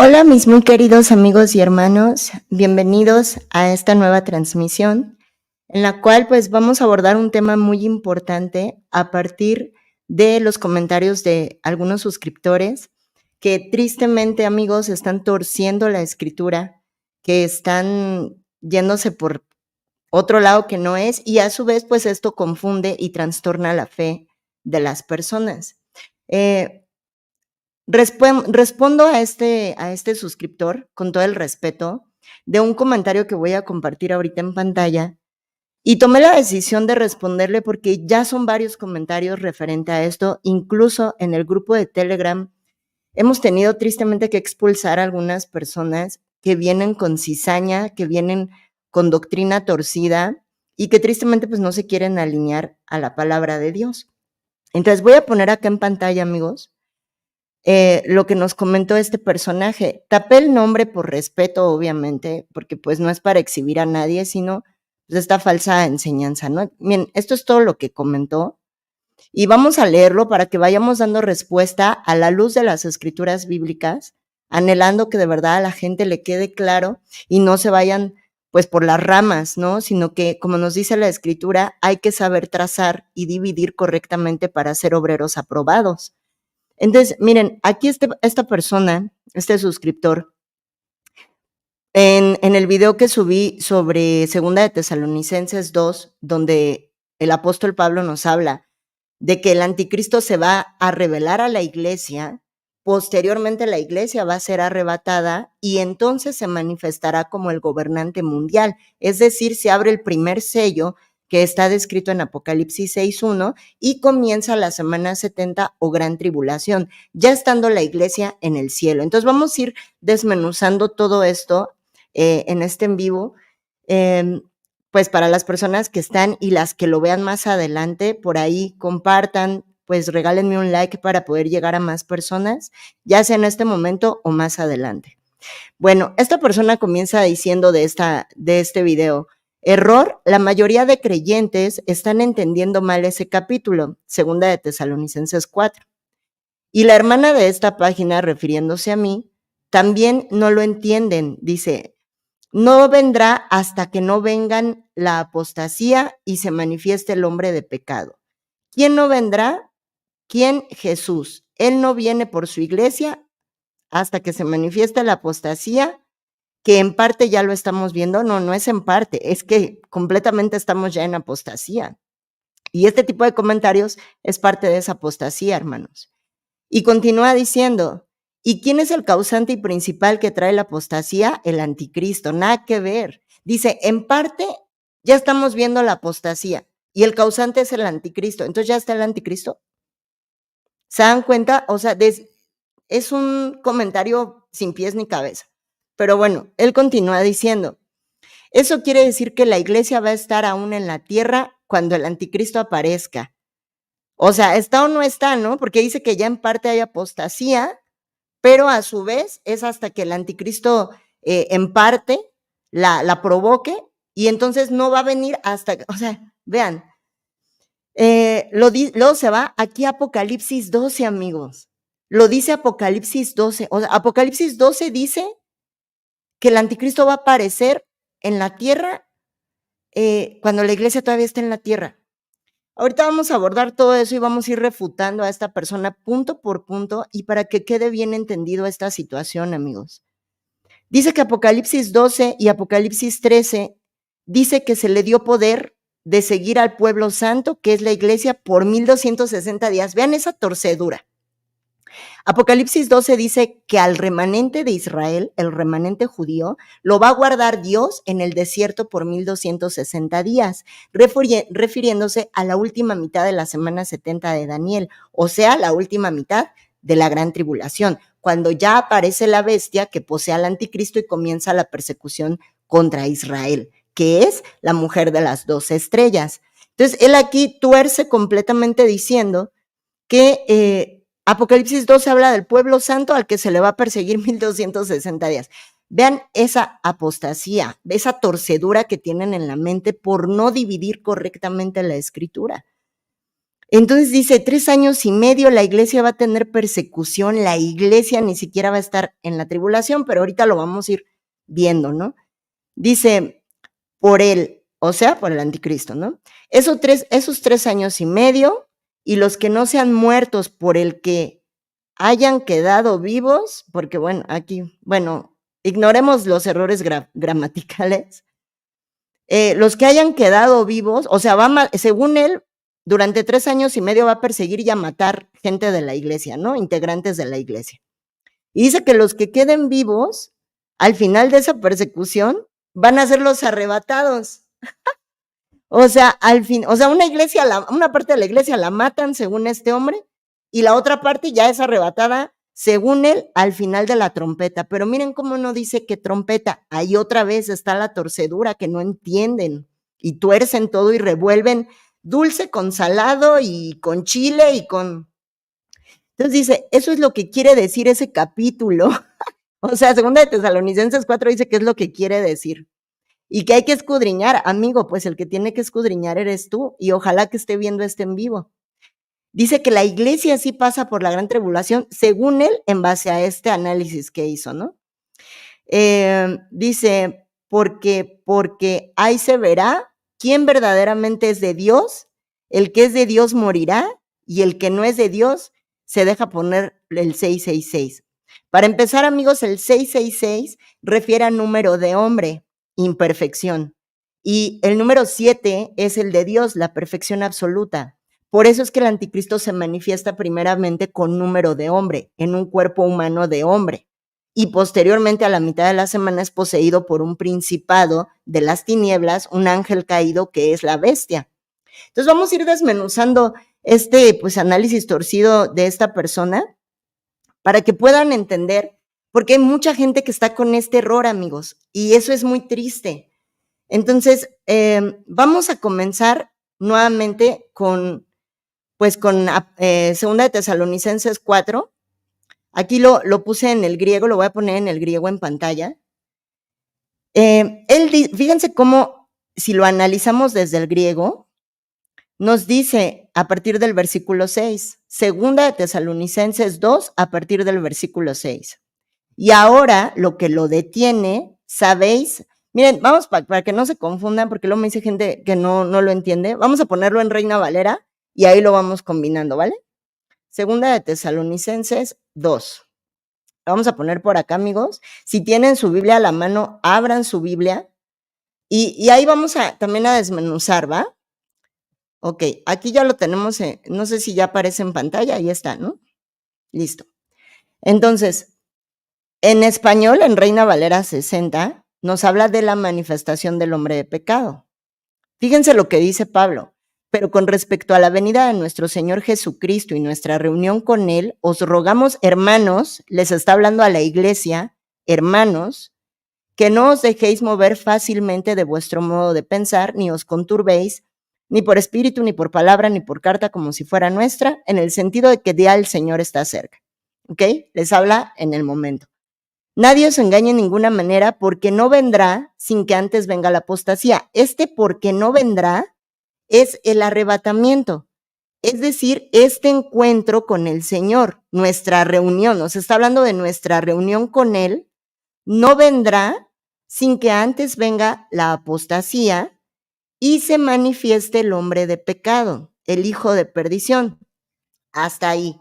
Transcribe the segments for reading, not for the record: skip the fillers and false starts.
Hola, mis muy queridos amigos y hermanos, bienvenidos a esta nueva transmisión en la cual pues vamos a abordar un tema muy importante a partir de los comentarios de algunos suscriptores que tristemente, amigos, están torciendo la escritura, que están yéndose por otro lado que no es, y a su vez pues esto confunde y trastorna la fe de las personas. Eh, Respondo a este suscriptor con todo el respeto de un comentario que voy a compartir ahorita en pantalla, y tomé la decisión de responderle porque ya son varios comentarios referente a esto, incluso en el grupo de Telegram hemos tenido tristemente que expulsar a algunas personas que vienen con cizaña, que vienen con doctrina torcida y que tristemente pues no se quieren alinear a la palabra de Dios. Entonces voy a poner acá en pantalla, amigos, lo que nos comentó este personaje. Tapé el nombre por respeto, obviamente, porque pues no es para exhibir a nadie, sino pues, esta falsa enseñanza, ¿no? Bien, esto es todo lo que comentó y vamos a leerlo para que vayamos dando respuesta a la luz de las escrituras bíblicas, anhelando que de verdad a la gente le quede claro y no se vayan pues por las ramas, ¿no? Sino que, como nos dice la escritura, hay que saber trazar y dividir correctamente para ser obreros aprobados. Entonces, miren, aquí esta persona, este suscriptor, en el video que subí sobre Segunda de Tesalonicenses 2, donde el apóstol Pablo nos habla de que el anticristo se va a revelar a la iglesia, posteriormente la iglesia va a ser arrebatada y entonces se manifestará como el gobernante mundial, es decir, se abre el primer sello que está descrito en Apocalipsis 6:1 y comienza la semana 70 o gran tribulación, ya estando la iglesia en el cielo. Entonces vamos a ir desmenuzando todo esto en este en vivo. Pues para las personas que están y las que lo vean más adelante, por ahí compartan, pues regálenme un like para poder llegar a más personas, ya sea en este momento o más adelante. Bueno, esta persona comienza diciendo de este video: error, la mayoría de creyentes están entendiendo mal ese capítulo, Segunda de Tesalonicenses 4. Y la hermana de esta página, refiriéndose a mí, también no lo entienden. Dice: no vendrá hasta que no vengan la apostasía y se manifieste el hombre de pecado. ¿Quién no vendrá? ¿Quién? Jesús. Él no viene por su iglesia hasta que se manifieste la apostasía, que en parte ya lo estamos viendo. No, no es en parte, es que completamente estamos ya en apostasía. Y este tipo de comentarios es parte de esa apostasía, hermanos. Y continúa diciendo: ¿y quién es el causante y principal que trae la apostasía? El anticristo, nada que ver. Dice, en parte ya estamos viendo la apostasía y el causante es el anticristo. Entonces ya está el anticristo. ¿Se dan cuenta? O sea, es un comentario sin pies ni cabeza. Pero bueno, él continúa diciendo, eso quiere decir que la iglesia va a estar aún en la tierra cuando el anticristo aparezca. O sea, está o no está, ¿no? Porque dice que ya en parte hay apostasía, pero a su vez es hasta que el anticristo en parte la provoque y entonces no va a venir hasta, o sea, vean, luego se va aquí a Apocalipsis 12, amigos. Lo dice Apocalipsis 12. O sea, Apocalipsis 12 dice que el anticristo va a aparecer en la tierra cuando la iglesia todavía está en la tierra. Ahorita vamos a abordar todo eso y vamos a ir refutando a esta persona punto por punto y para que quede bien entendido esta situación, amigos. Dice que Apocalipsis 12 y Apocalipsis 13 dice que se le dio poder de seguir al pueblo santo, que es la iglesia, por 1260 días. Vean esa torcedura. Apocalipsis 12 dice que al remanente de Israel, el remanente judío, lo va a guardar Dios en el desierto por 1260 días, refiriéndose a la última mitad de la semana 70 de Daniel, o sea, la última mitad de la gran tribulación, cuando ya aparece la bestia que posee al anticristo y comienza la persecución contra Israel, que es la mujer de las 12 estrellas. Entonces, él aquí tuerce completamente diciendo que Apocalipsis 12 habla del pueblo santo al que se le va a perseguir 1260 días. Vean esa apostasía, esa torcedura que tienen en la mente por no dividir correctamente la escritura. Entonces dice, 3 años y medio la iglesia va a tener persecución, la iglesia ni siquiera va a estar en la tribulación, pero ahorita lo vamos a ir viendo, ¿no? Dice, por él, o sea, por el anticristo, ¿no? Esos 3 años y medio, y los que no sean muertos por el que hayan quedado vivos, porque bueno, aquí, bueno, ignoremos los errores gramaticales. Los que hayan quedado vivos, o sea, según él, durante 3 años y medio va a perseguir y a matar gente de la iglesia, ¿no? Integrantes de la iglesia. Y dice que los que queden vivos, al final de esa persecución, van a ser los arrebatados. O sea, una parte de la iglesia la matan según este hombre, y la otra parte ya es arrebatada, según él, al final de la trompeta. Pero miren cómo no dice que trompeta. Ahí otra vez está la torcedura, que no entienden y tuercen todo y revuelven dulce con salado y con chile y con... Entonces dice, eso es lo que quiere decir ese capítulo. O sea, segunda de Tesalonicenses 4 dice que es lo que quiere decir. Y que hay que escudriñar, amigo, pues el que tiene que escudriñar eres tú, y ojalá que esté viendo este en vivo. Dice que la iglesia sí pasa por la gran tribulación, según él, en base a este análisis que hizo, ¿no? Dice, porque ahí se verá quién verdaderamente es de Dios, el que es de Dios morirá, y el que no es de Dios se deja poner el 666. Para empezar, amigos, el 666 refiere a número de hombre, imperfección. Y el número 7 es el de Dios, la perfección absoluta. Por eso es que el anticristo se manifiesta primeramente con número de hombre, en un cuerpo humano de hombre. Y posteriormente a la mitad de la semana es poseído por un principado de las tinieblas, un ángel caído que es la bestia. Entonces vamos a ir desmenuzando pues análisis torcido de esta persona para que puedan entender, porque hay mucha gente que está con este error, amigos, y eso es muy triste. Entonces, vamos a comenzar nuevamente con segunda de Tesalonicenses 4. Aquí lo puse en el griego, lo voy a poner en el griego en pantalla. Fíjense cómo, si lo analizamos desde el griego, nos dice a partir del versículo 6, segunda de Tesalonicenses 2, a partir del versículo 6. Y ahora lo que lo detiene, ¿sabéis? Miren, vamos para que no se confundan, porque luego me dice gente que no lo entiende. Vamos a ponerlo en Reina Valera y ahí lo vamos combinando, ¿vale? Segunda de Tesalonicenses 2. Lo vamos a poner por acá, amigos. Si tienen su Biblia a la mano, abran su Biblia y ahí vamos también a desmenuzar, ¿va? Ok, aquí ya lo tenemos, no sé si ya aparece en pantalla, ahí está, ¿no? Listo. Entonces, en español, en Reina Valera 60, nos habla de la manifestación del hombre de pecado. Fíjense lo que dice Pablo. Pero con respecto a la venida de nuestro Señor Jesucristo y nuestra reunión con Él, os rogamos, hermanos, les está hablando a la iglesia, hermanos, que no os dejéis mover fácilmente de vuestro modo de pensar, ni os conturbéis, ni por espíritu, ni por palabra, ni por carta, como si fuera nuestra, en el sentido de que ya el Señor está cerca. ¿Ok? Les habla en el momento. Nadie os engañe en ninguna manera, porque no vendrá sin que antes venga la apostasía. Porque no vendrá es el arrebatamiento. Es decir, este encuentro con el Señor, nuestra reunión, nos está hablando de nuestra reunión con Él, no vendrá sin que antes venga la apostasía y se manifieste el hombre de pecado, el hijo de perdición. Hasta ahí.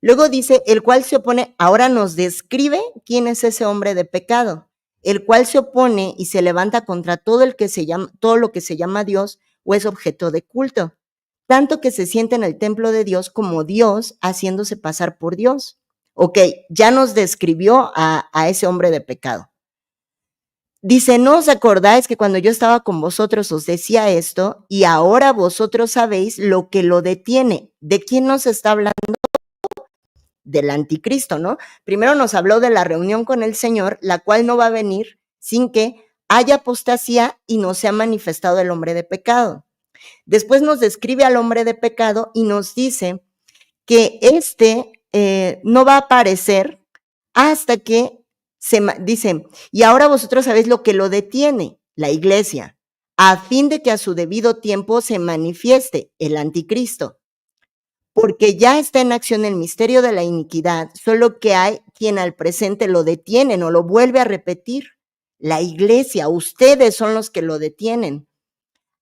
Luego dice, el cual se opone, ahora nos describe quién es ese hombre de pecado, el cual se opone y se levanta contra todo lo que se llama Dios o es objeto de culto, tanto que se siente en el templo de Dios como Dios haciéndose pasar por Dios. Ok, ya nos describió a ese hombre de pecado. Dice, ¿no os acordáis que cuando yo estaba con vosotros os decía esto y ahora vosotros sabéis lo que lo detiene? ¿De quién nos está hablando? Del anticristo, ¿no? Primero nos habló de la reunión con el Señor, la cual no va a venir sin que haya apostasía y no se ha manifestado el hombre de pecado. Después nos describe al hombre de pecado y nos dice que no va a aparecer hasta que dice, y ahora vosotros sabéis lo que lo detiene, la iglesia, a fin de que a su debido tiempo se manifieste el anticristo. porque ya está en acción el misterio de la iniquidad, solo que hay quien al presente lo detiene, no lo vuelve a repetir. La iglesia, ustedes son los que lo detienen,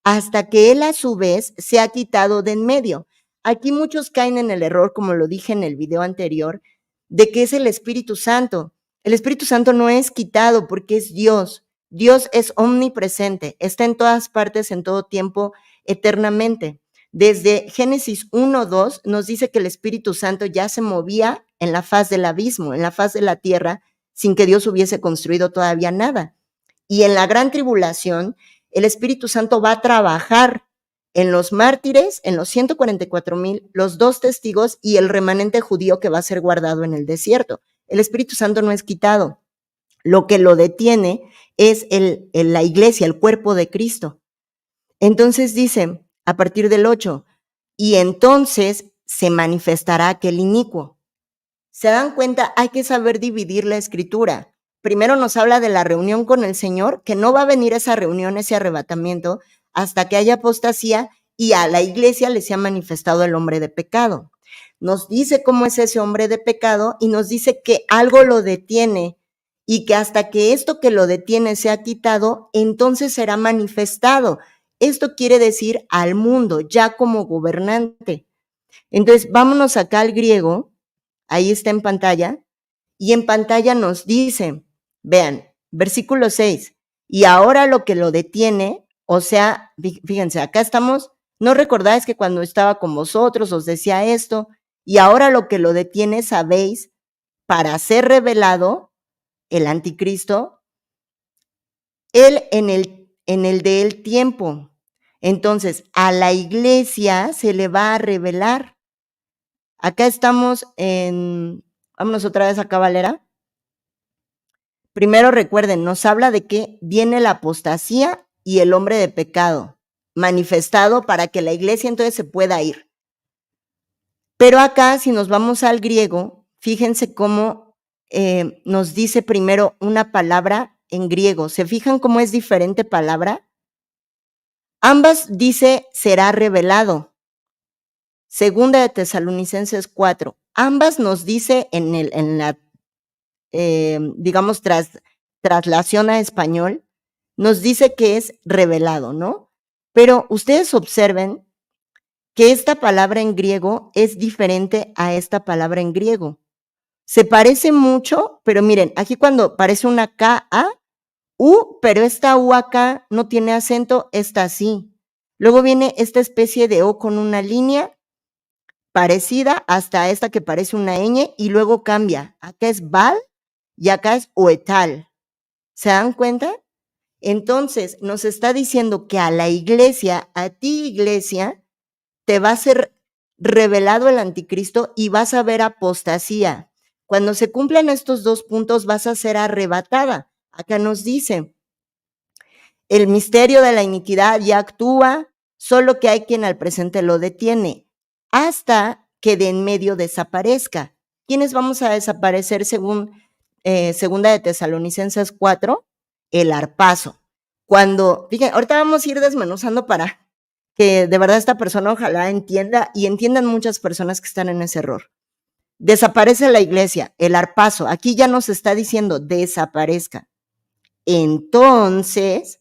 hasta que él a su vez se ha quitado de en medio. Aquí muchos caen en el error, como lo dije en el video anterior, de que es el Espíritu Santo. El Espíritu Santo no es quitado porque es Dios. Dios es omnipresente, está en todas partes, en todo tiempo, eternamente. Desde Génesis 1:2 nos dice que el Espíritu Santo ya se movía en la faz del abismo, en la faz de la tierra, sin que Dios hubiese construido todavía nada. Y en la gran tribulación, el Espíritu Santo va a trabajar en los mártires, en los 144,000, los 2 testigos y el remanente judío que va a ser guardado en el desierto. El Espíritu Santo no es quitado. Lo que lo detiene es la iglesia, el cuerpo de Cristo. Entonces dice, a partir del 8, y entonces se manifestará aquel inicuo. ¿Se dan cuenta? Hay que saber dividir la escritura. Primero nos habla de la reunión con el Señor, que no va a venir esa reunión, ese arrebatamiento, hasta que haya apostasía y a la iglesia le sea manifestado el hombre de pecado. Nos dice cómo es ese hombre de pecado y nos dice que algo lo detiene y que hasta que esto que lo detiene sea quitado, entonces será manifestado. Esto quiere decir al mundo, ya como gobernante. Entonces, vámonos acá al griego, ahí está en pantalla, y en pantalla nos dice, vean, versículo 6, y ahora lo que lo detiene, o sea, fíjense, acá estamos, ¿no recordáis que cuando estaba con vosotros os decía esto? Y ahora lo que lo detiene, sabéis, para ser revelado el anticristo, él en el de el tiempo. Entonces, a la iglesia se le va a revelar. Acá estamos vámonos otra vez acá, Valera. Primero recuerden, nos habla de que viene la apostasía y el hombre de pecado manifestado para que la iglesia entonces se pueda ir. Pero acá, si nos vamos al griego, fíjense cómo nos dice primero una palabra en griego. ¿Se fijan cómo es diferente palabra? Ambas dice será revelado. Segunda de Tesalonicenses 4. Ambas nos dice en la digamos, traslación a español, nos dice que es revelado, ¿no? Pero ustedes observen que esta palabra en griego es diferente a esta palabra en griego. Se parece mucho, pero miren, aquí cuando parece una K, A, U, pero esta U acá no tiene acento, está así. Luego viene esta especie de O con una línea parecida hasta esta que parece una ñ y luego cambia. Acá es Val y acá es oetal. ¿Se dan cuenta? Entonces, nos está diciendo que a la iglesia, a ti iglesia, te va a ser revelado el anticristo y vas a ver apostasía. Cuando se cumplan estos 2 puntos, vas a ser arrebatada. Acá nos dice, el misterio de la iniquidad ya actúa, solo que hay quien al presente lo detiene, hasta que de en medio desaparezca. ¿Quiénes vamos a desaparecer según segunda de Tesalonicenses 4? El arpazo. Cuando, fíjense, ahorita vamos a ir desmenuzando para que de verdad esta persona ojalá entienda y entiendan muchas personas que están en ese error. Desaparece la iglesia, el arpazo. Aquí ya nos está diciendo desaparezca. Entonces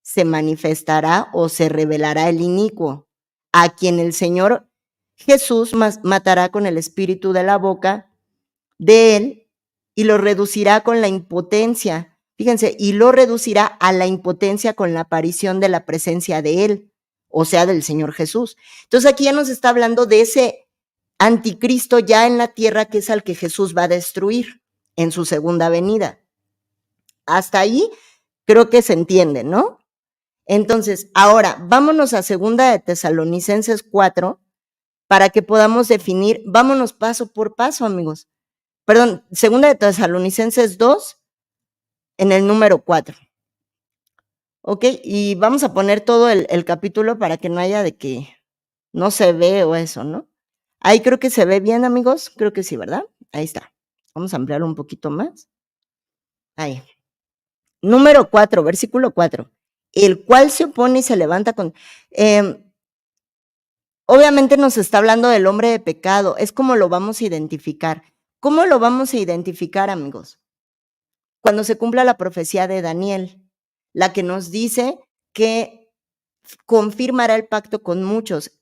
se manifestará o se revelará el inicuo, a quien el Señor Jesús matará con el espíritu de la boca de él y lo reducirá con la impotencia. Fíjense, y lo reducirá a la impotencia con la aparición de la presencia de él, o sea, del Señor Jesús. Entonces aquí ya nos está hablando de ese anticristo ya en la tierra que es al que Jesús va a destruir en su segunda venida. Hasta ahí creo que se entiende, ¿no? Entonces, ahora vámonos a segunda de Tesalonicenses 4 para que podamos definir, vámonos paso por paso, amigos. Perdón, segunda de Tesalonicenses 2 en el número 4. Ok, y vamos a poner todo el capítulo para que no haya de que no se ve o eso, ¿no? Ahí creo que se ve bien, amigos. Creo que sí, ¿verdad? Ahí está. Vamos a ampliarlo un poquito más. Ahí. Número 4, versículo 4. El cual se opone y se levanta con... obviamente nos está hablando del hombre de pecado, es como lo vamos a identificar. ¿Cómo lo vamos a identificar, amigos? Cuando se cumpla la profecía de Daniel, la que nos dice que confirmará el pacto con muchos.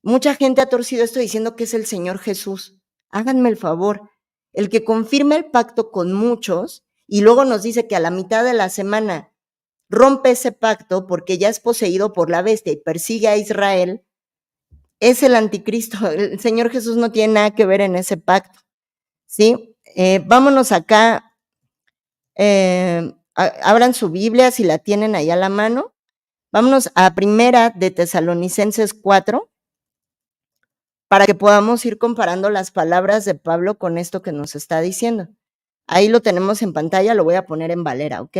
Mucha gente ha torcido esto diciendo que es el Señor Jesús. Háganme el favor, el que confirma el pacto con muchos y luego nos dice que a la mitad de la semana rompe ese pacto porque ya es poseído por la bestia y persigue a Israel, es el anticristo. El Señor Jesús no tiene nada que ver en ese pacto, ¿sí? Vámonos acá, abran su Biblia si la tienen ahí a la mano. Vámonos a Primera de Tesalonicenses 4, para que podamos ir comparando las palabras de Pablo con esto que nos está diciendo. Ahí lo tenemos en pantalla, lo voy a poner en Valera, ¿ok?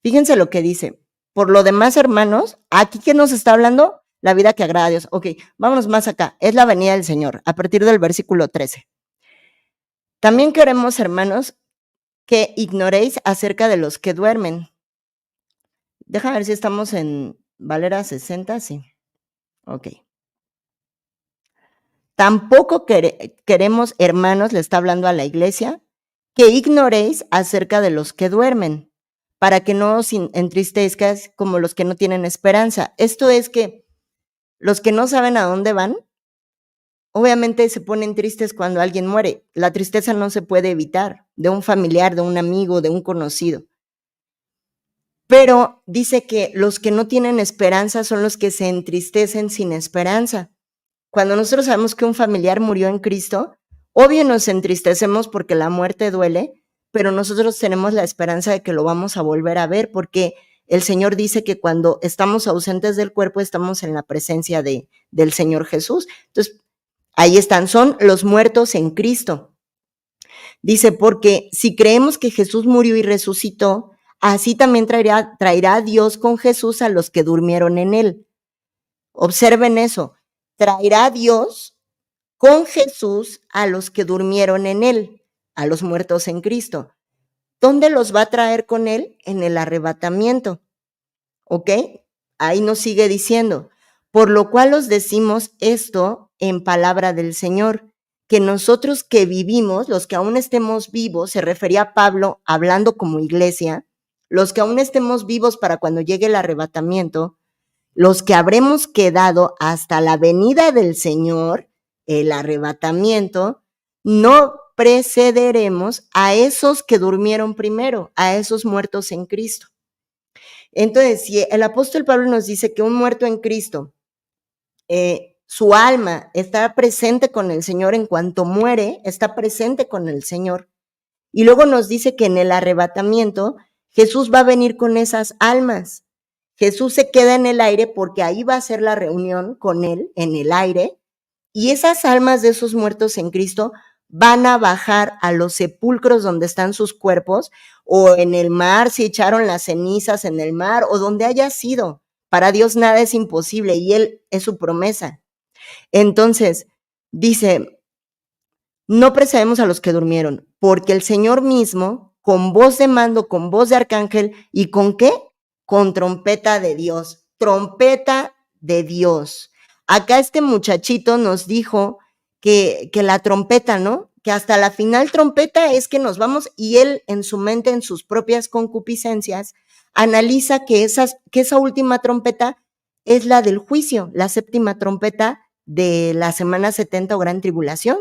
Fíjense lo que dice. Por lo demás, hermanos, aquí que nos está hablando, la vida que agrada a Dios. Ok, vámonos más acá. Es la venida del Señor, a partir del versículo 13. También queremos, hermanos, que ignoréis acerca de los que duermen. Déjame ver si estamos en Valera 60, sí. Ok. Tampoco queremos, hermanos, le está hablando a la iglesia, que ignoréis acerca de los que duermen, para que no os entristezcas como los que no tienen esperanza. Esto es que los que no saben a dónde van, obviamente se ponen tristes cuando alguien muere. La tristeza no se puede evitar, de un familiar, de un amigo, de un conocido. Pero dice que los que no tienen esperanza son los que se entristecen sin esperanza. Cuando nosotros sabemos que un familiar murió en Cristo, obvio nos entristecemos porque la muerte duele, pero nosotros tenemos la esperanza de que lo vamos a volver a ver, porque el Señor dice que cuando estamos ausentes del cuerpo, estamos en la presencia del Señor Jesús. Entonces, ahí están, son los muertos en Cristo. Dice, porque si creemos que Jesús murió y resucitó, así también traerá Dios con Jesús a los que durmieron en él. Observen eso, traerá Dios con Jesús a los que durmieron en él, a los muertos en Cristo. ¿Dónde los va a traer con él? En el arrebatamiento. ¿Ok? Ahí nos sigue diciendo, por lo cual os decimos esto en palabra del Señor, que nosotros que vivimos, los que aún estemos vivos, se refería a Pablo hablando como iglesia, los que aún estemos vivos para cuando llegue el arrebatamiento, los que habremos quedado hasta la venida del Señor, el arrebatamiento, no precederemos a esos que durmieron primero, a esos muertos en Cristo. Entonces, si el apóstol Pablo nos dice que un muerto en Cristo, su alma está presente con el Señor en cuanto muere, está presente con el Señor. Y luego nos dice que en el arrebatamiento Jesús va a venir con esas almas. Jesús se queda en el aire porque ahí va a ser la reunión con él en el aire. Y esas almas de esos muertos en Cristo van a bajar a los sepulcros donde están sus cuerpos o en el mar, si echaron las cenizas en el mar o donde haya sido. Para Dios nada es imposible y Él es su promesa. Entonces, dice, no precedemos a los que durmieron, porque el Señor mismo, con voz de mando, con voz de arcángel, ¿y con qué? Con trompeta de Dios. Trompeta de Dios. Acá este muchachito nos dijo que la trompeta, ¿no? Que hasta la final trompeta es que nos vamos, y él en su mente, en sus propias concupiscencias, analiza que esa última trompeta es la del juicio, la séptima trompeta de la semana 70 o gran tribulación.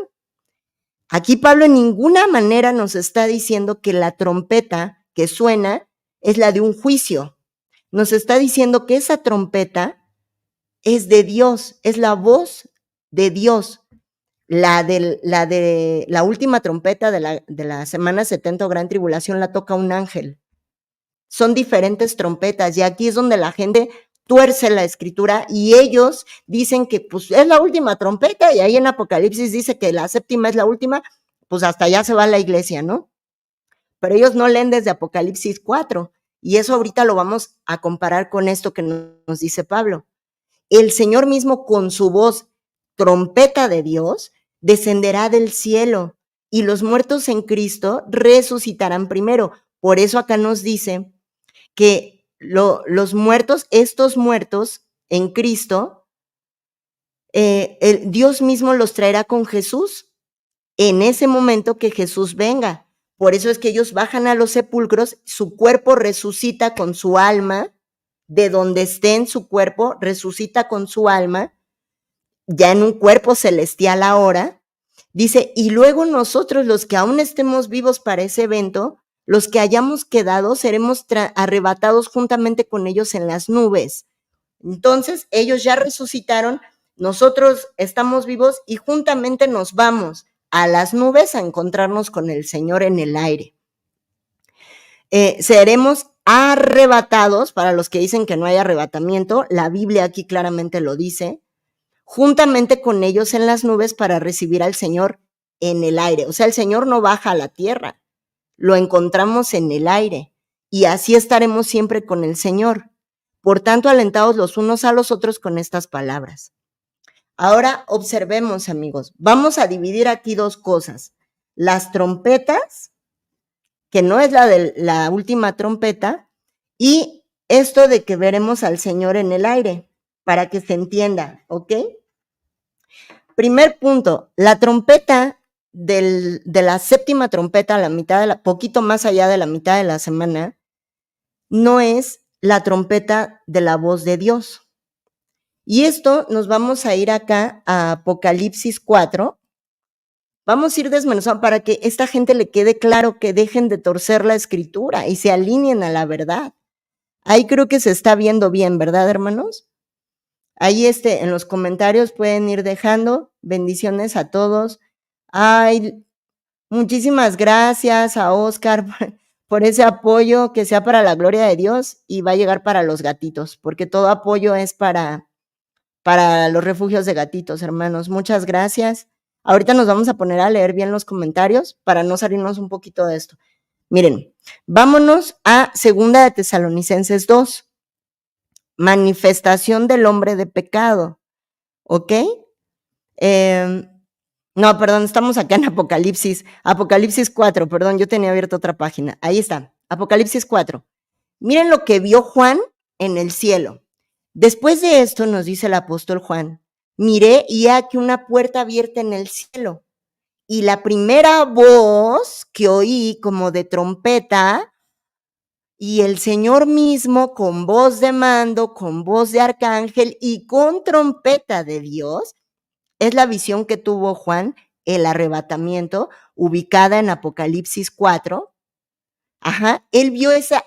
Aquí Pablo en ninguna manera nos está diciendo que la trompeta que suena es la de un juicio. Nos está diciendo que esa trompeta es de Dios, es la voz de Dios. La de la última trompeta de la semana 70 o gran tribulación la toca un ángel. Son diferentes trompetas y aquí es donde la gente tuerce la escritura y ellos dicen que pues es la última trompeta y ahí en Apocalipsis dice que la séptima es la última, pues hasta allá se va la iglesia, ¿no? Pero ellos no leen desde Apocalipsis 4 y eso ahorita lo vamos a comparar con esto que nos dice Pablo. El Señor mismo con su voz, trompeta de Dios, descenderá del cielo y los muertos en Cristo resucitarán primero. Por eso acá nos dice que los muertos, estos muertos en Cristo, Dios mismo los traerá con Jesús en ese momento que Jesús venga. Por eso es que ellos bajan a los sepulcros, su cuerpo resucita con su alma, de donde esté en su cuerpo, resucita con su alma, ya en un cuerpo celestial ahora. Dice, y luego nosotros, los que aún estemos vivos para ese evento, los que hayamos quedado, seremos arrebatados juntamente con ellos en las nubes. Entonces, ellos ya resucitaron, nosotros estamos vivos y juntamente nos vamos a las nubes a encontrarnos con el Señor en el aire. Seremos arrebatados, para los que dicen que no hay arrebatamiento, la Biblia aquí claramente lo dice, juntamente con ellos en las nubes para recibir al Señor en el aire. O sea, el Señor no baja a la tierra, lo encontramos en el aire y así estaremos siempre con el Señor. Por tanto, alentados los unos a los otros con estas palabras. Ahora observemos, amigos, vamos a dividir aquí dos cosas. Las trompetas, que no es la de la última trompeta, y esto de que veremos al Señor en el aire, para que se entienda, ¿ok? Primer punto, la trompeta de la séptima trompeta a la mitad, poquito más allá de la mitad de la semana, no es la trompeta de la voz de Dios. Y esto nos vamos a ir acá a Apocalipsis 4. Vamos a ir desmenuzando para que esta gente le quede claro, que dejen de torcer la escritura y se alineen a la verdad. Ahí creo que se está viendo bien, ¿verdad, hermanos? Ahí en los comentarios pueden ir dejando. Bendiciones a todos. Ay, muchísimas gracias a Oscar por ese apoyo, que sea para la gloria de Dios y va a llegar para los gatitos, porque todo apoyo es para los refugios de gatitos, hermanos. Muchas gracias. Ahorita nos vamos a poner a leer bien los comentarios para no salirnos un poquito de esto. Miren, vámonos a 2 de Tesalonicenses 2. Manifestación del hombre de pecado. ¿Ok? No, perdón, estamos acá en Apocalipsis. Apocalipsis 4, perdón, yo tenía abierta otra página. Ahí está, Apocalipsis 4. Miren lo que vio Juan en el cielo. Después de esto, nos dice el apóstol Juan, miré y aquí una puerta abierta en el cielo. Y la primera voz que oí como de trompeta, y el Señor mismo con voz de mando, con voz de arcángel y con trompeta de Dios, es la visión que tuvo Juan, el arrebatamiento, ubicada en Apocalipsis 4. Ajá, él vio esa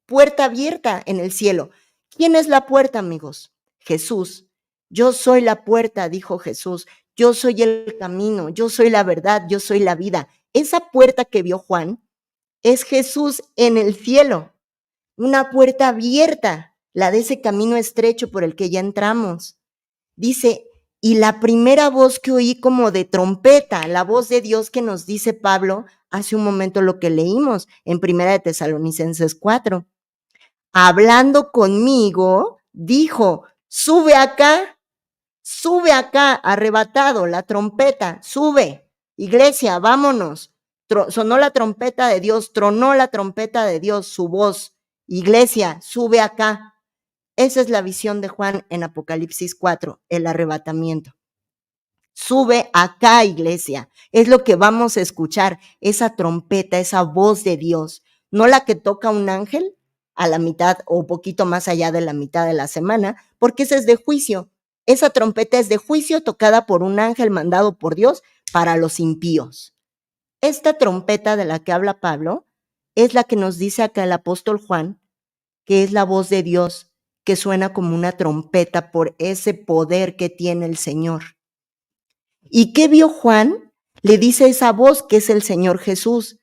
puerta abierta en el cielo. ¿Quién es la puerta, amigos? Jesús. Yo soy la puerta, dijo Jesús. Yo soy el camino, yo soy la verdad, yo soy la vida. Esa puerta que vio Juan es Jesús en el cielo. Una puerta abierta, la de ese camino estrecho por el que ya entramos. Dice, y la primera voz que oí como de trompeta, la voz de Dios que nos dice Pablo hace un momento, lo que leímos en 1 de Tesalonicenses 4. Hablando conmigo, dijo, sube acá, arrebatado, la trompeta, sube, iglesia, vámonos. Sonó la trompeta de Dios, tronó la trompeta de Dios, su voz, iglesia, sube acá. Esa es la visión de Juan en Apocalipsis 4, el arrebatamiento. Sube acá, iglesia, es lo que vamos a escuchar, esa trompeta, esa voz de Dios, no la que toca un ángel a la mitad o poquito más allá de la mitad de la semana, porque esa es de juicio. Esa trompeta es de juicio tocada por un ángel mandado por Dios para los impíos. Esta trompeta de la que habla Pablo es la que nos dice acá el apóstol Juan, que es la voz de Dios, que suena como una trompeta por ese poder que tiene el Señor. ¿Y qué vio Juan? Le dice esa voz, que es el Señor Jesús.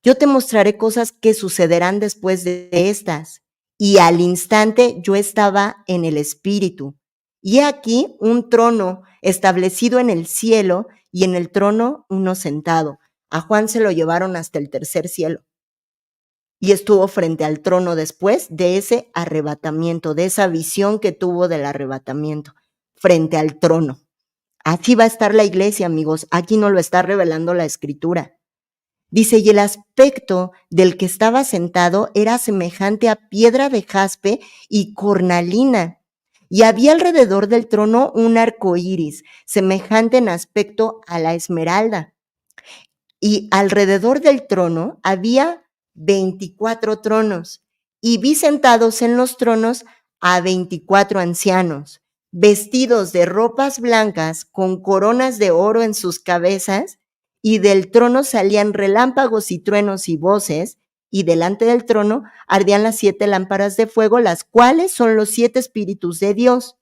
Yo te mostraré cosas que sucederán después de estas. Y al instante yo estaba en el Espíritu. Y aquí un trono establecido en el cielo y en el trono uno sentado. A Juan se lo llevaron hasta el tercer cielo. Y estuvo frente al trono después de ese arrebatamiento, de esa visión que tuvo del arrebatamiento, frente al trono. Así va a estar la iglesia, amigos. Aquí nos lo está revelando la Escritura. Dice, y el aspecto del que estaba sentado era semejante a piedra de jaspe y cornalina, Y había alrededor del trono un arco iris, semejante en aspecto a la esmeralda. Y alrededor del trono había 24 tronos, y vi sentados en los tronos a 24 ancianos, vestidos de ropas blancas, con coronas de oro en sus cabezas, y del trono salían relámpagos y truenos y voces, y delante del trono ardían las 7 lámparas de fuego, las cuales son los 7 espíritus de Dios.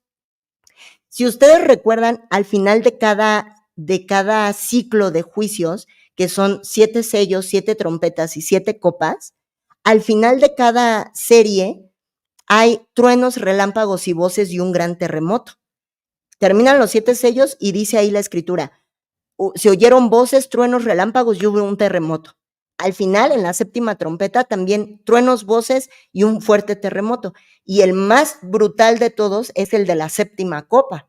Si ustedes recuerdan, al final de cada ciclo de juicios, que son 7 sellos, 7 trompetas y 7 copas, al final de cada serie hay truenos, relámpagos y voces y un gran terremoto. Terminan los 7 sellos y dice ahí la escritura, se oyeron voces, truenos, relámpagos y hubo un terremoto. Al final, en la 7ª trompeta, también truenos, voces y un fuerte terremoto. Y el más brutal de todos es el de la 7ª copa,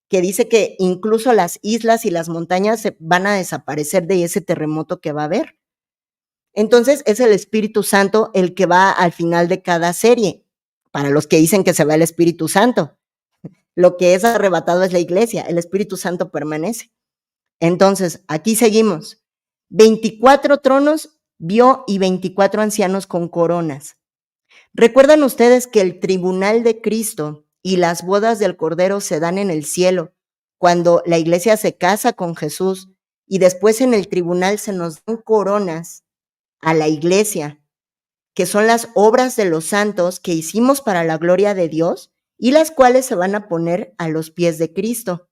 que dice que incluso las islas y las montañas se van a desaparecer de ese terremoto que va a haber. Entonces, es el Espíritu Santo el que va al final de cada serie, para los que dicen que se va el Espíritu Santo. Lo que es arrebatado es la iglesia, el Espíritu Santo permanece. Entonces, aquí seguimos. 24 tronos vio y 24 ancianos con coronas. ¿Recuerdan ustedes que el tribunal de Cristo y las bodas del Cordero se dan en el cielo, cuando la iglesia se casa con Jesús y después en el tribunal se nos dan coronas a la iglesia, que son las obras de los santos que hicimos para la gloria de Dios y las cuales se van a poner a los pies de Cristo?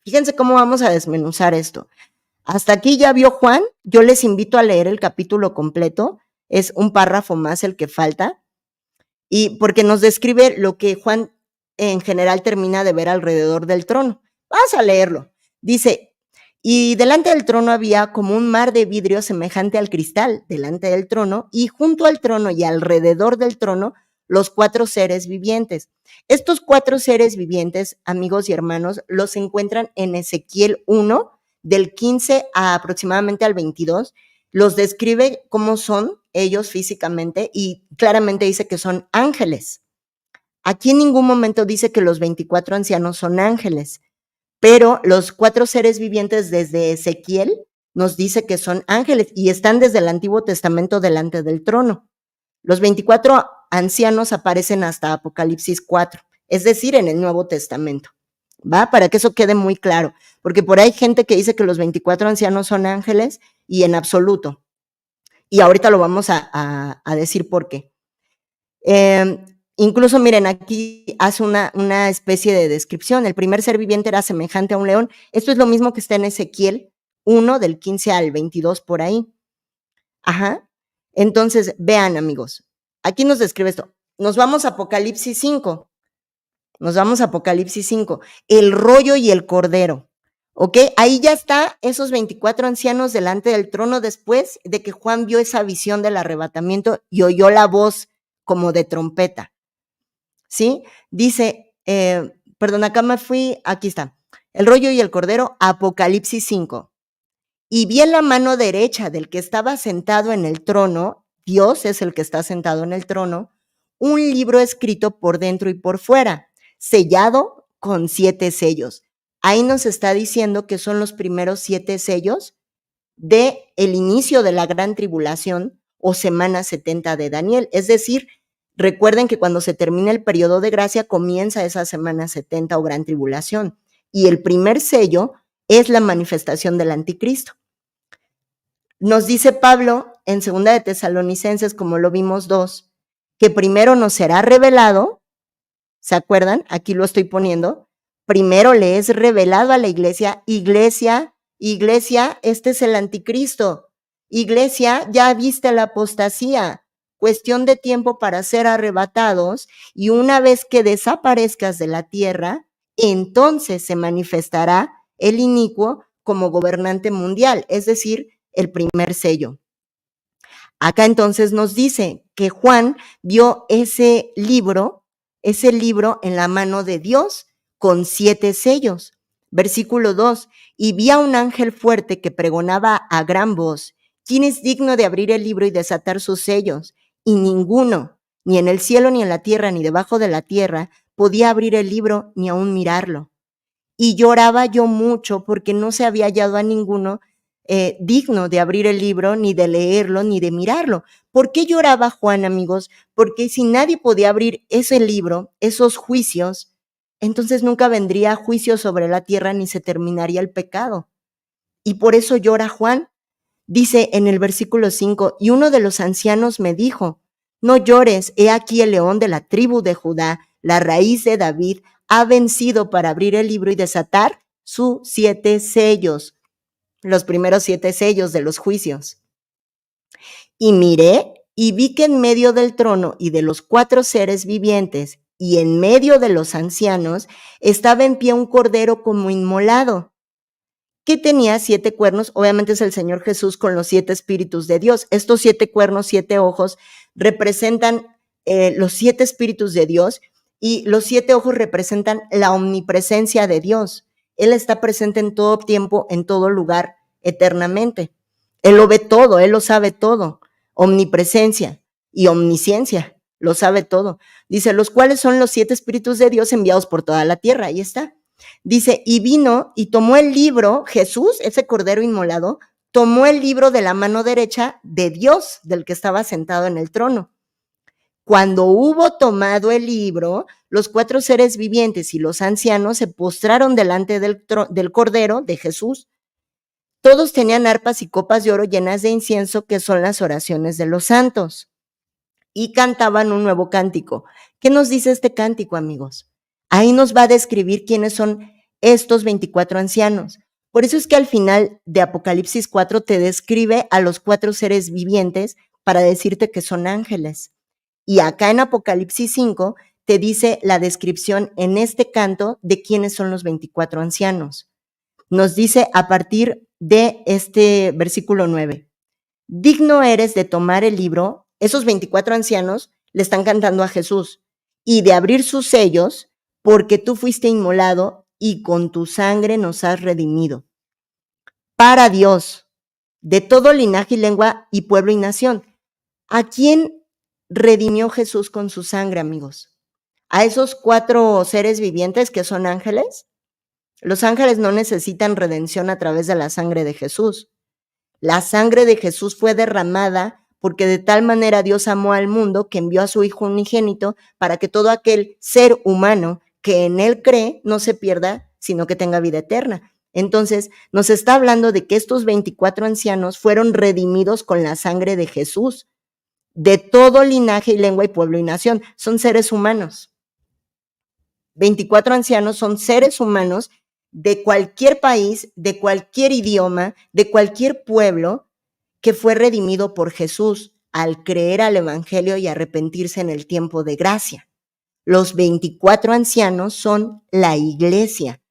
Fíjense cómo vamos a desmenuzar esto. Hasta aquí ya vio Juan, yo les invito a leer el capítulo completo, es un párrafo más el que falta, y porque nos describe lo que Juan en general termina de ver alrededor del trono. Vamos a leerlo. Dice, y delante del trono había como un mar de vidrio semejante al cristal, delante del trono, y junto al trono y alrededor del trono, los 4 seres vivientes. Estos 4 seres vivientes, amigos y hermanos, los encuentran en Ezequiel 1, del 15 a aproximadamente al 22, los describe cómo son ellos físicamente y claramente dice que son ángeles. Aquí en ningún momento dice que los 24 ancianos son ángeles, pero los 4 seres vivientes desde Ezequiel nos dice que son ángeles y están desde el Antiguo Testamento delante del trono. Los 24 ancianos aparecen hasta Apocalipsis 4, es decir, en el Nuevo Testamento. ¿Va? Para que eso quede muy claro, porque por ahí hay gente que dice que los 24 ancianos son ángeles y en absoluto. Y ahorita lo vamos a decir por qué. Incluso miren, aquí hace una especie de descripción. El primer ser viviente era semejante a un león. Esto es lo mismo que está en Ezequiel 1, del 15 al 22, por ahí. Ajá. Entonces, vean, amigos, aquí nos describe esto. Nos vamos a Apocalipsis 5. Nos vamos a Apocalipsis 5. El rollo y el cordero. ¿Ok? Ahí ya está esos 24 ancianos delante del trono después de que Juan vio esa visión del arrebatamiento y oyó la voz como de trompeta. ¿Sí? Dice, perdón, acá me fui, aquí está. El rollo y el cordero, Apocalipsis 5. Y vi en la mano derecha del que estaba sentado en el trono, Dios es el que está sentado en el trono, un libro escrito por dentro y por fuera, sellado con 7 sellos. Ahí nos está diciendo que son los primeros 7 sellos de el inicio de la gran tribulación o semana 70 de Daniel. Es decir, recuerden que cuando se termina el periodo de gracia comienza esa semana 70 o gran tribulación. Y el primer sello es la manifestación del anticristo. Nos dice Pablo en 2 de Tesalonicenses, como lo vimos 2, que primero nos será revelado, ¿se acuerdan? Aquí lo estoy poniendo. Primero le es revelado a la iglesia, iglesia, este es el anticristo. Iglesia, ya viste la apostasía, cuestión de tiempo para ser arrebatados y una vez que desaparezcas de la tierra, entonces se manifestará el inicuo como gobernante mundial, es decir, el primer sello. Acá entonces nos dice que Juan vio ese libro en la mano de Dios con 7 sellos. Versículo 2, y vi a un ángel fuerte que pregonaba a gran voz, ¿quién es digno de abrir el libro y desatar sus sellos? Y ninguno, ni en el cielo, ni en la tierra, ni debajo de la tierra, podía abrir el libro ni aún mirarlo. Y lloraba yo mucho porque no se había hallado a ninguno digno de abrir el libro, ni de leerlo, ni de mirarlo. ¿Por qué lloraba Juan, amigos? Porque si nadie podía abrir ese libro, esos juicios, entonces nunca vendría juicio sobre la tierra ni se terminaría el pecado. Y por eso llora Juan. Dice en el versículo 5, y uno de los ancianos me dijo, no llores, he aquí el león de la tribu de Judá, la raíz de David, ha vencido para abrir el libro y desatar sus 7 sellos, los primeros 7 sellos de los juicios. Y miré y vi que en medio del trono y de los 4 seres vivientes y en medio de los ancianos estaba en pie un cordero como inmolado, que tenía 7 cuernos, obviamente es el Señor Jesús con los 7 espíritus de Dios. Estos 7 cuernos, 7 ojos, representan los 7 espíritus de Dios y los 7 ojos representan la omnipresencia de Dios. Él está presente en todo tiempo, en todo lugar, eternamente. Él lo ve todo, Él lo sabe todo. Omnipresencia y omnisciencia, lo sabe todo. Dice, los cuales son los 7 espíritus de Dios enviados por toda la tierra. Ahí está. Dice, y vino y tomó el libro, Jesús, ese cordero inmolado, tomó el libro de la mano derecha de Dios, del que estaba sentado en el trono. Cuando hubo tomado el libro, los 4 seres vivientes y los ancianos se postraron delante del cordero de Jesús. Todos tenían arpas y copas de oro llenas de incienso, que son las oraciones de los santos. Y cantaban un nuevo cántico. ¿Qué nos dice este cántico, amigos? Ahí nos va a describir quiénes son estos 24 ancianos. Por eso es que al final de Apocalipsis 4 te describe a los 4 seres vivientes para decirte que son ángeles. Y acá en Apocalipsis 5 te dice la descripción en este canto de quiénes son los 24 ancianos. Nos dice a partir de este versículo 9, digno eres de tomar el libro, esos 24 ancianos le están cantando a Jesús, y de abrir sus sellos, porque tú fuiste inmolado y con tu sangre nos has redimido. Para Dios, de todo linaje y lengua y pueblo y nación. ¿A quién redimió Jesús con su sangre, amigos? ¿A esos 4 seres vivientes que son ángeles? Los ángeles no necesitan redención a través de la sangre de Jesús. La sangre de Jesús fue derramada porque de tal manera Dios amó al mundo que envió a su Hijo unigénito para que todo aquel ser humano que en Él cree no se pierda, sino que tenga vida eterna. Entonces, nos está hablando de que estos 24 ancianos fueron redimidos con la sangre de Jesús, de todo linaje y lengua y pueblo y nación. Son seres humanos. 24 ancianos son seres humanos de cualquier país, de cualquier idioma, de cualquier pueblo que fue redimido por Jesús al creer al evangelio y arrepentirse en el tiempo de gracia. Los 24 ancianos son la iglesia.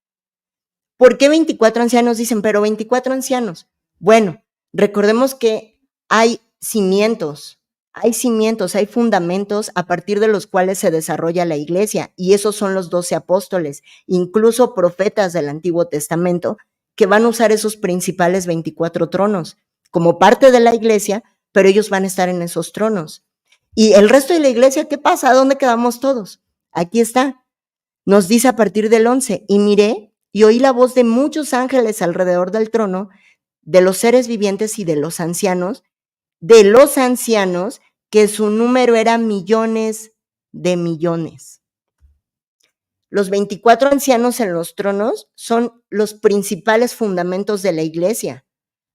¿Por qué 24 ancianos dicen, pero 24 ancianos? Bueno, recordemos que hay cimientos, hay fundamentos a partir de los cuales se desarrolla la iglesia, y esos son los 12 apóstoles, incluso profetas del Antiguo Testamento, que van a usar esos principales 24 tronos como parte de la iglesia, pero ellos van a estar en esos tronos. ¿Y el resto de la iglesia qué pasa? ¿A dónde quedamos todos? Aquí está. Nos dice a partir del 11, y miré y oí la voz de muchos ángeles alrededor del trono, de los seres vivientes y de los ancianos, que su número era millones de millones. Los 24 ancianos en los tronos son los principales fundamentos de la iglesia,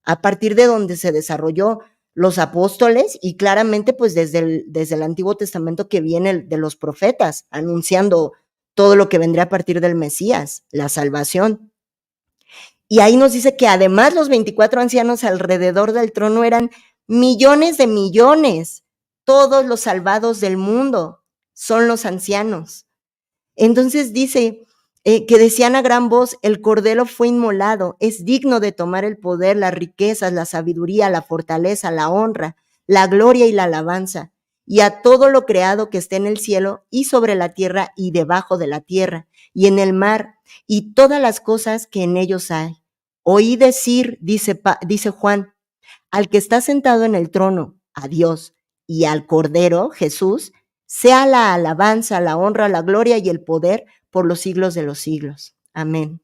a partir de donde se desarrolló los apóstoles y claramente pues desde el Antiguo Testamento que viene de los profetas, anunciando todo lo que vendría a partir del Mesías, la salvación. Y ahí nos dice que además los 24 ancianos alrededor del trono eran millones de millones. Todos los salvados del mundo son los ancianos. Entonces dice que decían a gran voz, el cordero fue inmolado, es digno de tomar el poder, las riquezas, la sabiduría, la fortaleza, la honra, la gloria y la alabanza, y a todo lo creado que esté en el cielo y sobre la tierra y debajo de la tierra, y en el mar, y todas las cosas que en ellos hay. Oí decir, dice Juan, al que está sentado en el trono, a Dios, y al Cordero, Jesús, sea la alabanza, la honra, la gloria y el poder por los siglos de los siglos. Amén.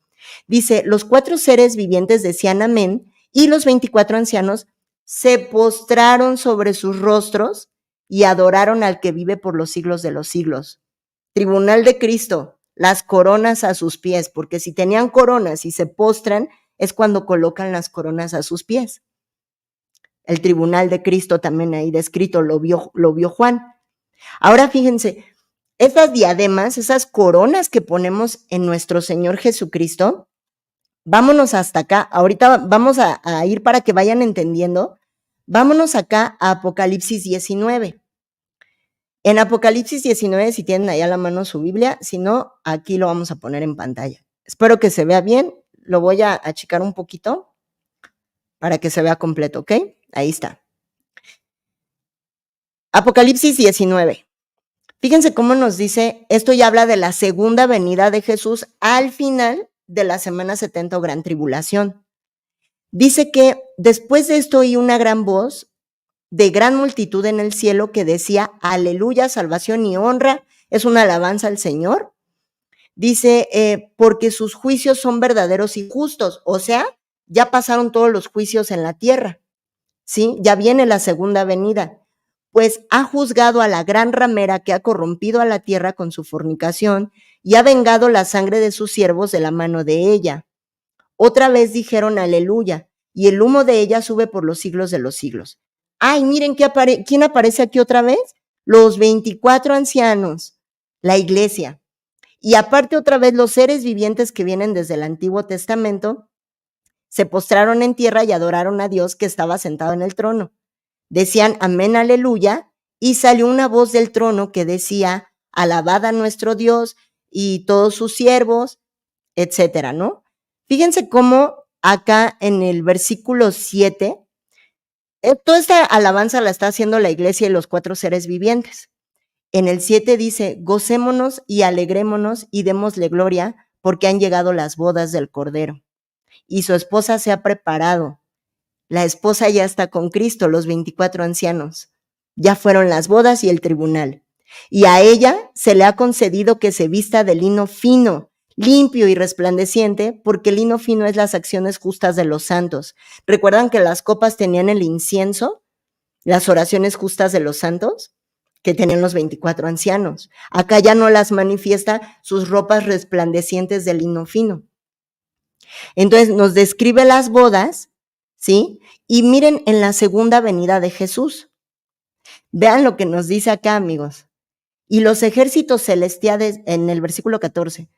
Dice, los 4 seres vivientes decían amén, y los 24 ancianos se postraron sobre sus rostros y adoraron al que vive por los siglos de los siglos. Tribunal de Cristo, las coronas a sus pies, porque si tenían coronas y se postran, es cuando colocan las coronas a sus pies. El tribunal de Cristo también ahí descrito, lo vio Juan. Ahora fíjense, esas diademas, esas coronas que ponemos en nuestro Señor Jesucristo, vámonos hasta acá. Ahorita vamos a ir para que vayan entendiendo. Vámonos acá a Apocalipsis 19. En Apocalipsis 19, si tienen ahí a la mano su Biblia, si no, aquí lo vamos a poner en pantalla. Espero que se vea bien. Lo voy a achicar un poquito para que se vea completo, ¿ok? Ahí está. Apocalipsis 19. Fíjense cómo nos dice, esto ya habla de la segunda venida de Jesús al final de la semana 70 o gran tribulación. Dice que después de esto oí una gran voz de gran multitud en el cielo que decía, aleluya, salvación y honra, es una alabanza al Señor. Dice, porque sus juicios son verdaderos y justos, o sea, ya pasaron todos los juicios en la tierra, ¿sí? Ya viene la segunda venida. Pues ha juzgado a la gran ramera que ha corrompido a la tierra con su fornicación y ha vengado la sangre de sus siervos de la mano de ella. Otra vez dijeron aleluya, y el humo de ella sube por los siglos de los siglos. Ay, miren quién aparece aquí otra vez. Los 24 ancianos, la iglesia. Y aparte otra vez los seres vivientes que vienen desde el Antiguo Testamento se postraron en tierra y adoraron a Dios que estaba sentado en el trono. Decían amén, aleluya, y salió una voz del trono que decía, alabad a nuestro Dios y todos sus siervos, etcétera, ¿no? Fíjense cómo acá en el versículo 7, toda esta alabanza la está haciendo la iglesia y los 4 seres vivientes. En el 7 dice, gocémonos y alegrémonos y démosle gloria porque han llegado las bodas del Cordero y su esposa se ha preparado. La esposa ya está con Cristo, los 24 ancianos. Ya fueron las bodas y el tribunal. Y a ella se le ha concedido que se vista de lino fino, limpio y resplandeciente, porque el lino fino es las acciones justas de los santos. ¿Recuerdan que las copas tenían el incienso? Las oraciones justas de los santos que tenían los 24 ancianos. Acá ya no las manifiesta sus ropas resplandecientes de lino fino. Entonces nos describe las bodas, ¿sí? Y miren en la segunda venida de Jesús. Vean lo que nos dice acá, amigos. Y los ejércitos celestiales, en el versículo 14,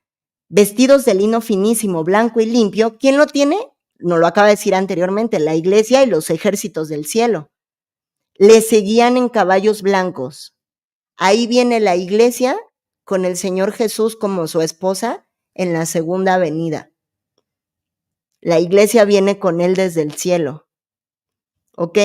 vestidos de lino finísimo, blanco y limpio, ¿quién lo tiene? Nos lo acaba de decir anteriormente, la iglesia y los ejércitos del cielo. Le seguían en caballos blancos. Ahí viene la iglesia con el Señor Jesús como su esposa en la segunda venida. La iglesia viene con él desde el cielo, ¿ok?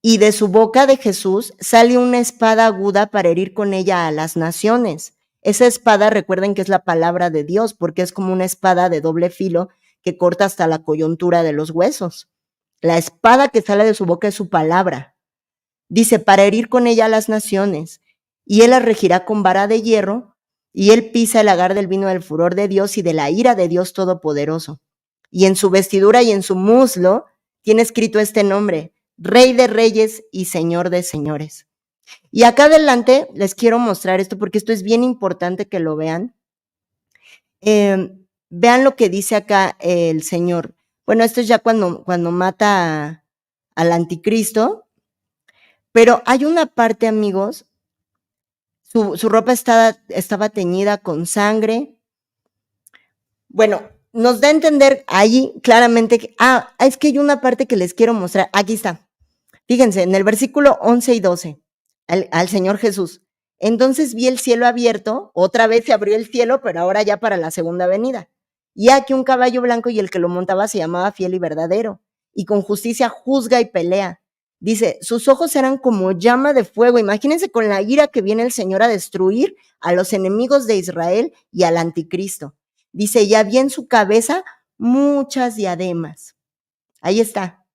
Y de su boca de Jesús sale una espada aguda para herir con ella a las naciones. Esa espada, recuerden que es la palabra de Dios, porque es como una espada de doble filo que corta hasta la coyuntura de los huesos. La espada que sale de su boca es su palabra. Dice, para herir con ella a las naciones, y él las regirá con vara de hierro, y él pisa el lagar del vino del furor de Dios y de la ira de Dios Todopoderoso. Y en su vestidura y en su muslo tiene escrito este nombre, Rey de Reyes y Señor de Señores. Y acá adelante les quiero mostrar esto porque esto es bien importante que lo vean. Vean lo que dice acá el Señor. Bueno, esto es ya cuando mata al anticristo, pero hay una parte, amigos, su ropa estaba teñida con sangre. Bueno, nos da a entender ahí claramente que, es que hay una parte que les quiero mostrar. Aquí está. Fíjense, en el versículo 11 y 12, al Señor Jesús. Entonces vi el cielo abierto, otra vez se abrió el cielo, pero ahora ya para la segunda venida. Y aquí un caballo blanco y el que lo montaba se llamaba Fiel y Verdadero, y con justicia juzga y pelea. Dice, sus ojos eran como llama de fuego. Imagínense con la ira que viene el Señor a destruir a los enemigos de Israel y al anticristo. Dice, y había en su cabeza muchas diademas. Ahí está.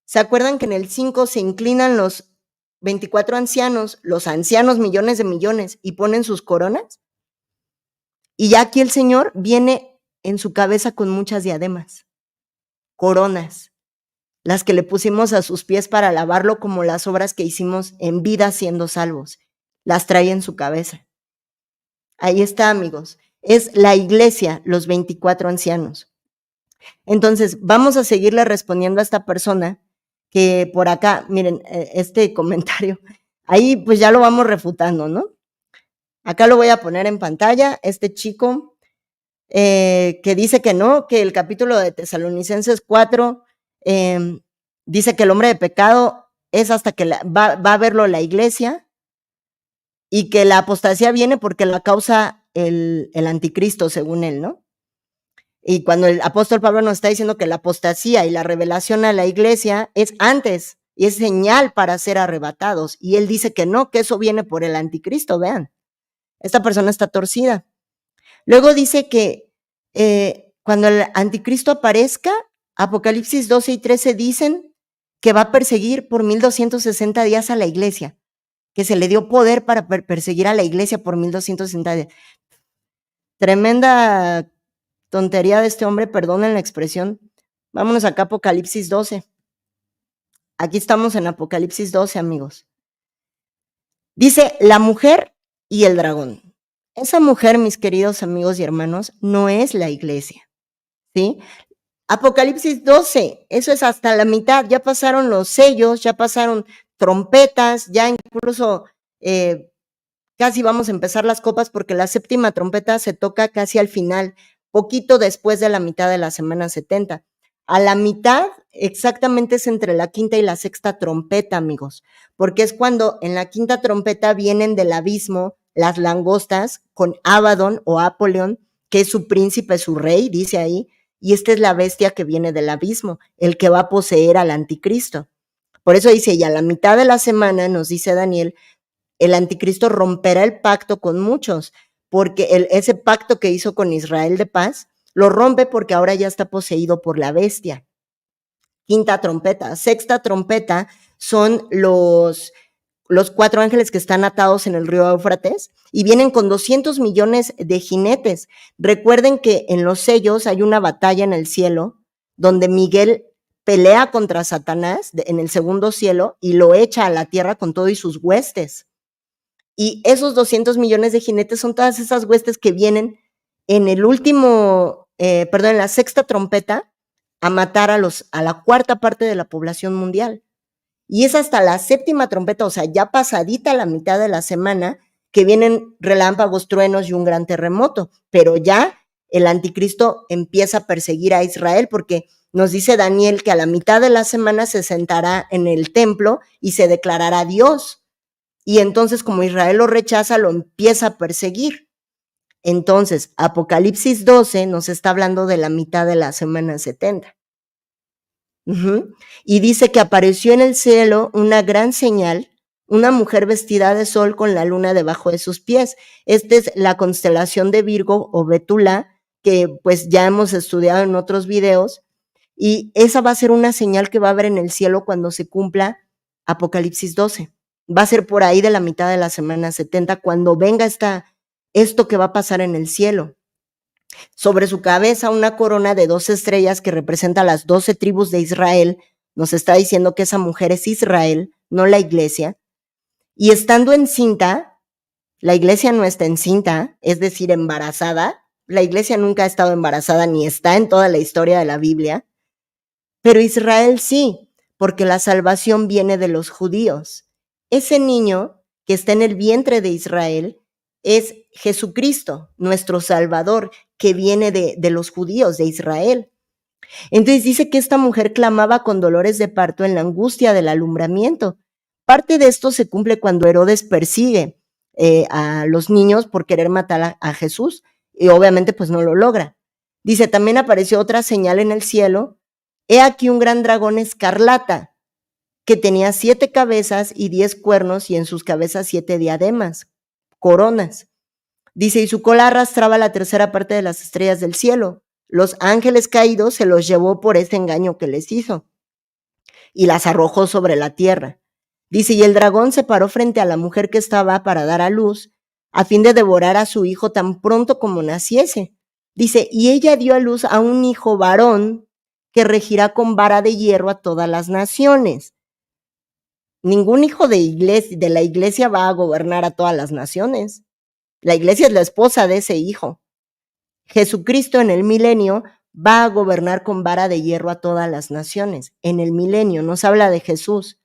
¿Se acuerdan que en el 5 se inclinan los 24 ancianos, los ancianos millones de millones, y ponen sus coronas. Y ya aquí el Señor viene en su cabeza con muchas diademas, coronas, las que le pusimos a sus pies para alabarlo, como las obras que hicimos en vida siendo salvos. Las trae en su cabeza. Ahí está, amigos. Es la iglesia, los 24 ancianos. Entonces, vamos a seguirle respondiendo a esta persona que por acá, miren, este comentario, ahí pues ya lo vamos refutando, ¿no? Acá lo voy a poner en pantalla, este chico que dice que no, que el capítulo de Tesalonicenses 4 dice que el hombre de pecado es hasta que va a verlo la iglesia, y que la apostasía viene porque la causa el anticristo, según él, ¿no? Y cuando el apóstol Pablo nos está diciendo que la apostasía y la revelación a la iglesia es antes y es señal para ser arrebatados, y él dice que no, que eso viene por el anticristo. Vean, esta persona está torcida. Luego dice que cuando el anticristo aparezca, Apocalipsis 12 y 13 dicen que va a perseguir por 1260 días a la iglesia, que se le dio poder para perseguir a la iglesia por 1260 días. Tremenda tontería de este hombre, perdonen la expresión. Vámonos acá a Apocalipsis 12. Aquí estamos en Apocalipsis 12, amigos. Dice la mujer y el dragón. Esa mujer, mis queridos amigos y hermanos, no es la iglesia, ¿sí? Apocalipsis 12, eso es hasta la mitad, ya pasaron los sellos, ya pasaron trompetas, ya incluso casi vamos a empezar las copas, porque la séptima trompeta se toca casi al final, poquito después de la mitad de la semana 70. A la mitad exactamente es entre la quinta y la sexta trompeta, amigos, porque es cuando en la quinta trompeta vienen del abismo las langostas con Abadón o Apolión, que es su príncipe, su rey, dice ahí, y esta es la bestia que viene del abismo, el que va a poseer al anticristo. Por eso dice, y a la mitad de la semana, nos dice Daniel, el anticristo romperá el pacto con muchos, porque ese pacto que hizo con Israel de paz, lo rompe porque ahora ya está poseído por la bestia. Quinta trompeta. Sexta trompeta son los 4 ángeles que están atados en el río Éufrates y vienen con 200 millones de jinetes. Recuerden que en los sellos hay una batalla en el cielo donde Miguel pelea contra Satanás en el segundo cielo y lo echa a la tierra con todo y sus huestes. Y esos 200 millones de jinetes son todas esas huestes que vienen en el último, en la sexta trompeta a matar a la cuarta parte de la población mundial. Y es hasta la séptima trompeta, o sea, ya pasadita la mitad de la semana, que vienen relámpagos, truenos y un gran terremoto. Pero ya el anticristo empieza a perseguir a Israel, porque nos dice Daniel que a la mitad de la semana se sentará en el templo y se declarará Dios. Y entonces, como Israel lo rechaza, lo empieza a perseguir. Entonces, Apocalipsis 12 nos está hablando de la mitad de la semana 70. Y dice que apareció en el cielo una gran señal, una mujer vestida de sol con la luna debajo de sus pies. Esta es la constelación de Virgo o Betula, que pues ya hemos estudiado en otros videos, y esa va a ser una señal que va a haber en el cielo cuando se cumpla Apocalipsis 12. Va a ser por ahí de la mitad de la semana 70, cuando venga esto que va a pasar en el cielo. Sobre su cabeza una corona de 12 estrellas que representa las 12 tribus de Israel. Nos está diciendo que esa mujer es Israel, no la iglesia. Y estando encinta, la iglesia no está encinta, es decir, embarazada. La iglesia nunca ha estado embarazada ni está en toda la historia de la Biblia. Pero Israel sí, porque la salvación viene de los judíos. Ese niño que está en el vientre de Israel es Jesucristo, nuestro Salvador, que viene de los judíos, de Israel. Entonces dice que esta mujer clamaba con dolores de parto en la angustia del alumbramiento. Parte de esto se cumple cuando Herodes persigue a los niños por querer matar a Jesús, y obviamente pues no lo logra. Dice, también apareció otra señal en el cielo. He aquí un gran dragón escarlata, que tenía 7 cabezas y 10 cuernos, y en sus cabezas 7 diademas, coronas. Dice, y su cola arrastraba la tercera parte de las estrellas del cielo. Los ángeles caídos se los llevó por ese engaño que les hizo y las arrojó sobre la tierra. Dice, y el dragón se paró frente a la mujer que estaba para dar a luz, a fin de devorar a su hijo tan pronto como naciese. Dice, y ella dio a luz a un hijo varón que regirá con vara de hierro a todas las naciones. Ningún hijo de la iglesia va a gobernar a todas las naciones. La iglesia es la esposa de ese hijo. Jesucristo en el milenio va a gobernar con vara de hierro a todas las naciones. En el milenio nos habla de Jesús.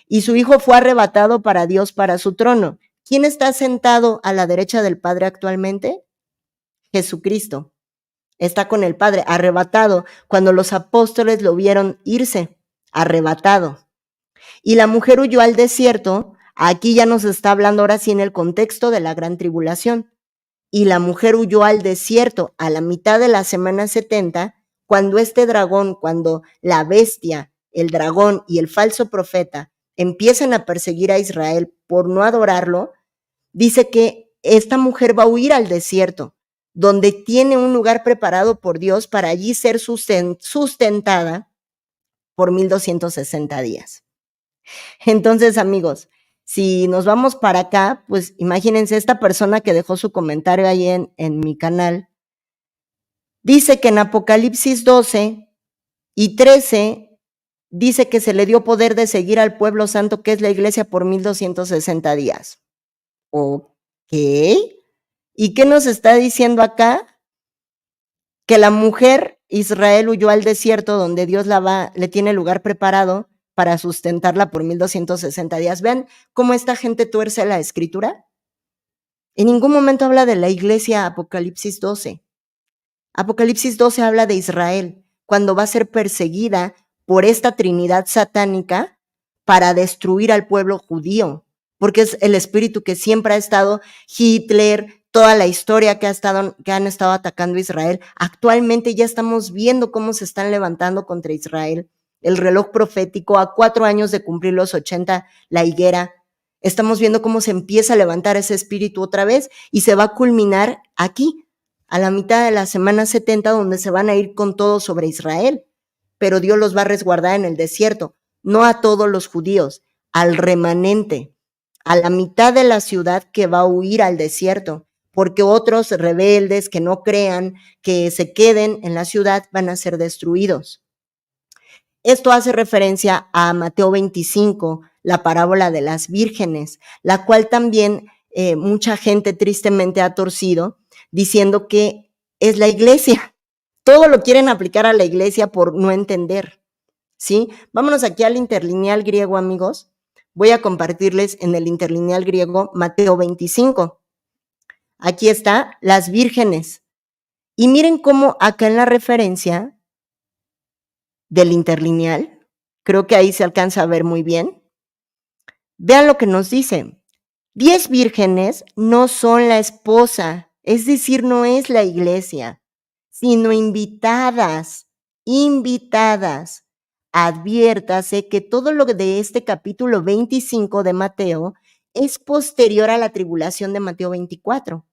Y su hijo fue arrebatado para Dios, para su trono. ¿Quién está sentado a la derecha del Padre actualmente? Jesucristo. Está con el Padre, arrebatado. Cuando los apóstoles lo vieron irse, arrebatado. Y la mujer huyó al desierto. Aquí ya nos está hablando ahora sí en el contexto de la gran tribulación. Y la mujer huyó al desierto a la mitad de la semana 70, cuando este dragón, cuando la bestia, el dragón y el falso profeta empiezan a perseguir a Israel por no adorarlo, dice que esta mujer va a huir al desierto, donde tiene un lugar preparado por Dios para allí ser sustentada por 1260 días. Entonces, amigos, si nos vamos para acá, pues imagínense esta persona que dejó su comentario ahí en mi canal, dice que en Apocalipsis 12 y 13 dice que se le dio poder de seguir al pueblo santo, que es la iglesia, por 1260 días. ¿Ok? ¿Y qué nos está diciendo acá? Que la mujer Israel huyó al desierto, donde Dios le tiene lugar preparado para sustentarla por 1260 días. Vean cómo esta gente tuerce la escritura. En ningún momento habla de la iglesia Apocalipsis 12. Apocalipsis 12 habla de Israel, cuando va a ser perseguida por esta trinidad satánica para destruir al pueblo judío, porque es el espíritu que siempre ha estado, Hitler, toda la historia que han estado atacando a Israel. Actualmente ya estamos viendo cómo se están levantando contra Israel. El reloj profético, a 4 años de cumplir los 80, la higuera. Estamos viendo cómo se empieza a levantar ese espíritu otra vez y se va a culminar aquí, a la mitad de la semana 70, donde se van a ir con todo sobre Israel. Pero Dios los va a resguardar en el desierto, no a todos los judíos, al remanente, a la mitad de la ciudad que va a huir al desierto, porque otros rebeldes que no crean, que se queden en la ciudad, van a ser destruidos. Esto hace referencia a Mateo 25, la parábola de las vírgenes, la cual también mucha gente tristemente ha torcido, diciendo que es la iglesia. Todo lo quieren aplicar a la iglesia por no entender, ¿sí? Vámonos aquí al interlineal griego, amigos. Voy a compartirles en el interlineal griego Mateo 25. Aquí está, las vírgenes. Y miren cómo acá en la referencia del interlineal, creo que ahí se alcanza a ver muy bien. Vean lo que nos dice. 10 vírgenes no son la esposa, es decir, no es la iglesia, sino invitadas. Adviértase que todo lo de este capítulo 25 de Mateo es posterior a la tribulación de Mateo 24.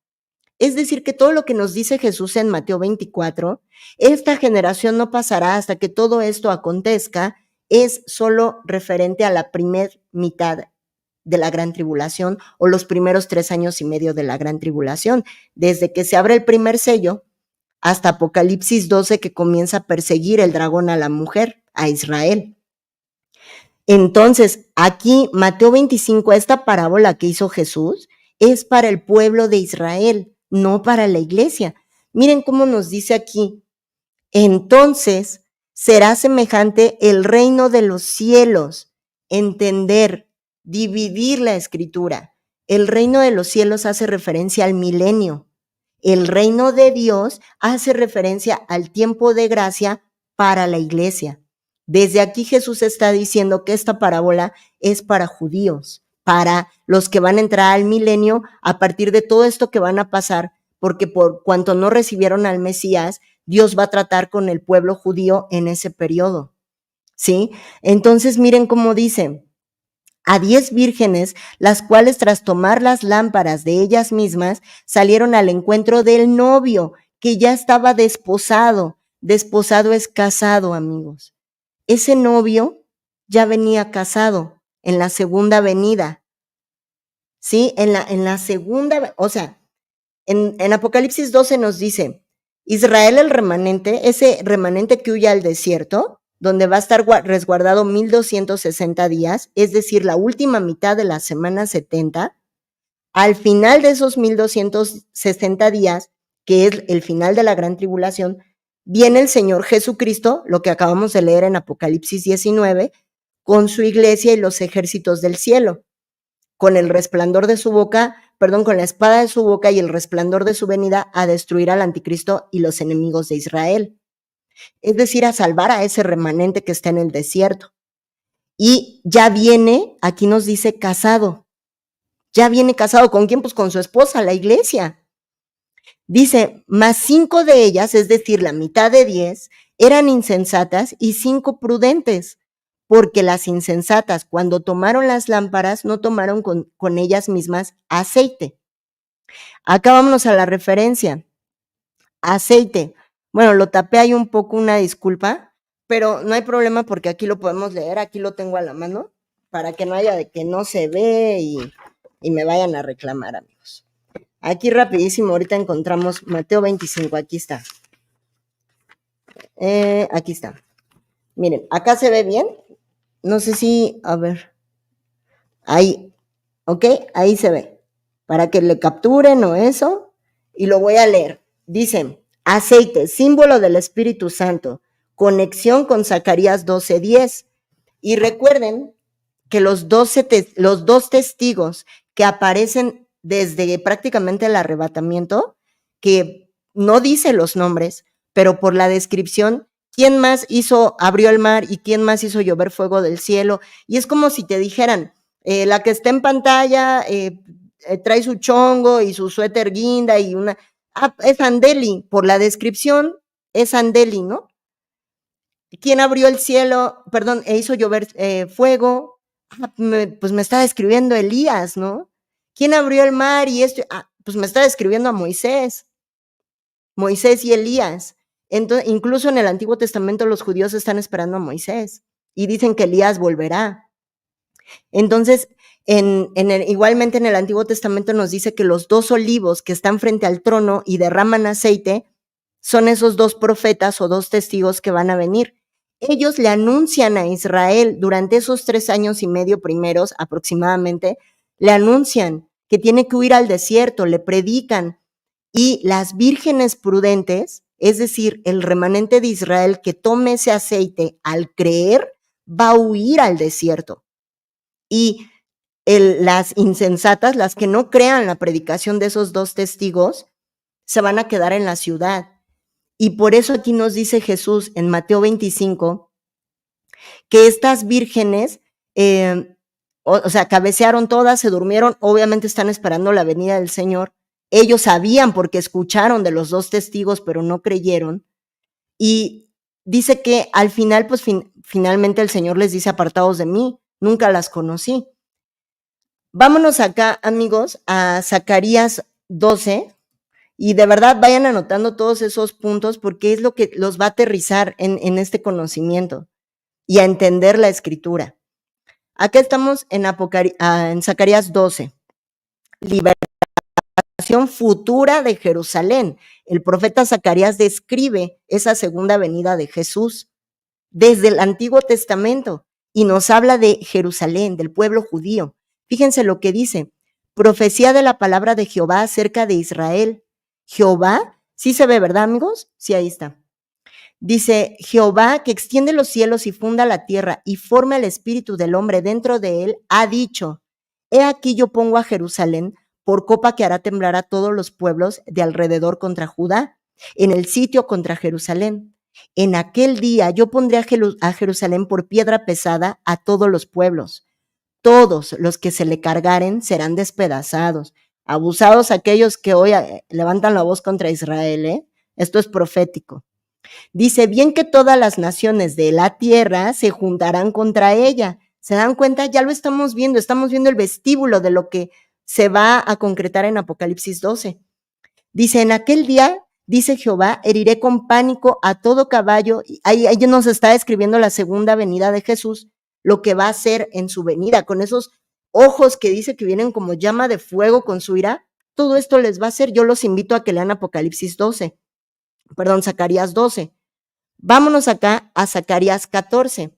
Es decir, que todo lo que nos dice Jesús en Mateo 24, esta generación no pasará hasta que todo esto acontezca, es solo referente a la primera mitad de la gran tribulación o los primeros 3 años y medio de la gran tribulación, desde que se abre el primer sello hasta Apocalipsis 12, que comienza a perseguir el dragón a la mujer, a Israel. Entonces, aquí Mateo 25, esta parábola que hizo Jesús, es para el pueblo de Israel, no para la iglesia. Miren cómo nos dice aquí. Entonces, será semejante el reino de los cielos. Entender, dividir la escritura. El reino de los cielos hace referencia al milenio. El reino de Dios hace referencia al tiempo de gracia para la iglesia. Desde aquí Jesús está diciendo que esta parábola es para judíos, para los que van a entrar al milenio a partir de todo esto que van a pasar, porque por cuanto no recibieron al Mesías, Dios va a tratar con el pueblo judío en ese periodo, ¿sí? Entonces miren cómo dice, a 10 vírgenes, las cuales tras tomar las lámparas de ellas mismas, salieron al encuentro del novio, que ya estaba desposado. Desposado es casado, amigos. Ese novio ya venía casado. en la segunda venida, ¿sí? En la segunda, o sea, en Apocalipsis 12 nos dice, Israel el remanente, ese remanente que huye al desierto, donde va a estar resguardado 1260 días, es decir, la última mitad de la semana 70, al final de esos 1260 días, que es el final de la gran tribulación, viene el Señor Jesucristo, lo que acabamos de leer en Apocalipsis 19, con su iglesia y los ejércitos del cielo, con el resplandor de su boca, con la espada de su boca y el resplandor de su venida a destruir al anticristo y los enemigos de Israel. Es decir, a salvar a ese remanente que está en el desierto. Y ya viene, aquí nos dice casado. Ya viene casado, ¿con quién? Pues con su esposa, la iglesia. Dice, más 5 de ellas, es decir, la mitad de 10, eran insensatas y 5 prudentes, porque las insensatas, cuando tomaron las lámparas, no tomaron con ellas mismas aceite. Acá vámonos a la referencia. Aceite. Bueno, lo tapé ahí un poco, una disculpa, pero no hay problema porque aquí lo podemos leer, aquí lo tengo a la mano, para que no haya de que no se ve y me vayan a reclamar, amigos. Aquí rapidísimo, ahorita encontramos Mateo 25, aquí está. Aquí está. Miren, acá se ve bien. No sé si, a ver. Ahí, ¿ok? Ahí se ve. Para que le capturen o eso. Y lo voy a leer. Dice, aceite, símbolo del Espíritu Santo. Conexión con Zacarías 12:10. Y recuerden que los dos testigos que aparecen desde prácticamente el arrebatamiento, que no dice los nombres, pero por la descripción, ¿quién más abrió el mar y quién más hizo llover fuego del cielo? Y es como si te dijeran, la que está en pantalla trae su chongo y su suéter guinda y es Andeli, por la descripción es Andeli, ¿no? ¿Quién abrió el cielo? Perdón, e hizo llover fuego. Pues me está describiendo Elías, ¿no? ¿Quién abrió el mar y esto? Pues me está describiendo a Moisés y Elías. Entonces, incluso en el Antiguo Testamento los judíos están esperando a Moisés y dicen que Elías volverá. Entonces, igualmente en el Antiguo Testamento nos dice que los 2 olivos que están frente al trono y derraman aceite son esos 2 profetas o 2 testigos que van a venir. Ellos le anuncian a Israel durante esos 3 años y medio primeros aproximadamente, le anuncian que tiene que huir al desierto, le predican, y las vírgenes prudentes, es decir, el remanente de Israel que tome ese aceite al creer, va a huir al desierto. Y las insensatas, las que no crean la predicación de esos 2 testigos, se van a quedar en la ciudad. Y por eso aquí nos dice Jesús en Mateo 25 que estas vírgenes, o sea, cabecearon todas, se durmieron, obviamente están esperando la venida del Señor. Ellos sabían porque escucharon de los 2 testigos, pero no creyeron. Y dice que al final, pues finalmente el Señor les dice, apartados de mí, nunca las conocí. Vámonos acá, amigos, a Zacarías 12. Y de verdad vayan anotando todos esos puntos porque es lo que los va a aterrizar en este conocimiento y a entender la escritura. Acá estamos en Zacarías 12. Liberación futura de Jerusalén. El profeta Zacarías describe esa segunda venida de Jesús desde el Antiguo Testamento y nos habla de Jerusalén, del pueblo judío. Fíjense lo que dice. Profecía de la palabra de Jehová acerca de Israel. Jehová, sí se ve, ¿verdad, amigos? Sí, ahí está. Dice, Jehová, que extiende los cielos y funda la tierra y forma el espíritu del hombre dentro de él, ha dicho, he aquí yo pongo a Jerusalén por copa que hará temblar a todos los pueblos de alrededor contra Judá, en el sitio contra Jerusalén. En aquel día yo pondré a Jerusalén por piedra pesada a todos los pueblos. Todos los que se le cargaren serán despedazados. Abusados aquellos que hoy levantan la voz contra Israel, ¿eh? Esto es profético. Dice, bien que todas las naciones de la tierra se juntarán contra ella. ¿Se dan cuenta? Ya lo estamos viendo el vestíbulo de lo que se va a concretar en Apocalipsis 12. Dice, en aquel día, dice Jehová, heriré con pánico a todo caballo. Ahí nos está describiendo la segunda venida de Jesús. lo que va a hacer en su venida, con esos ojos que dice que vienen como llama de fuego con su ira, todo esto les va a hacer. Yo los invito a que lean Zacarías 12. Vámonos acá a Zacarías 14.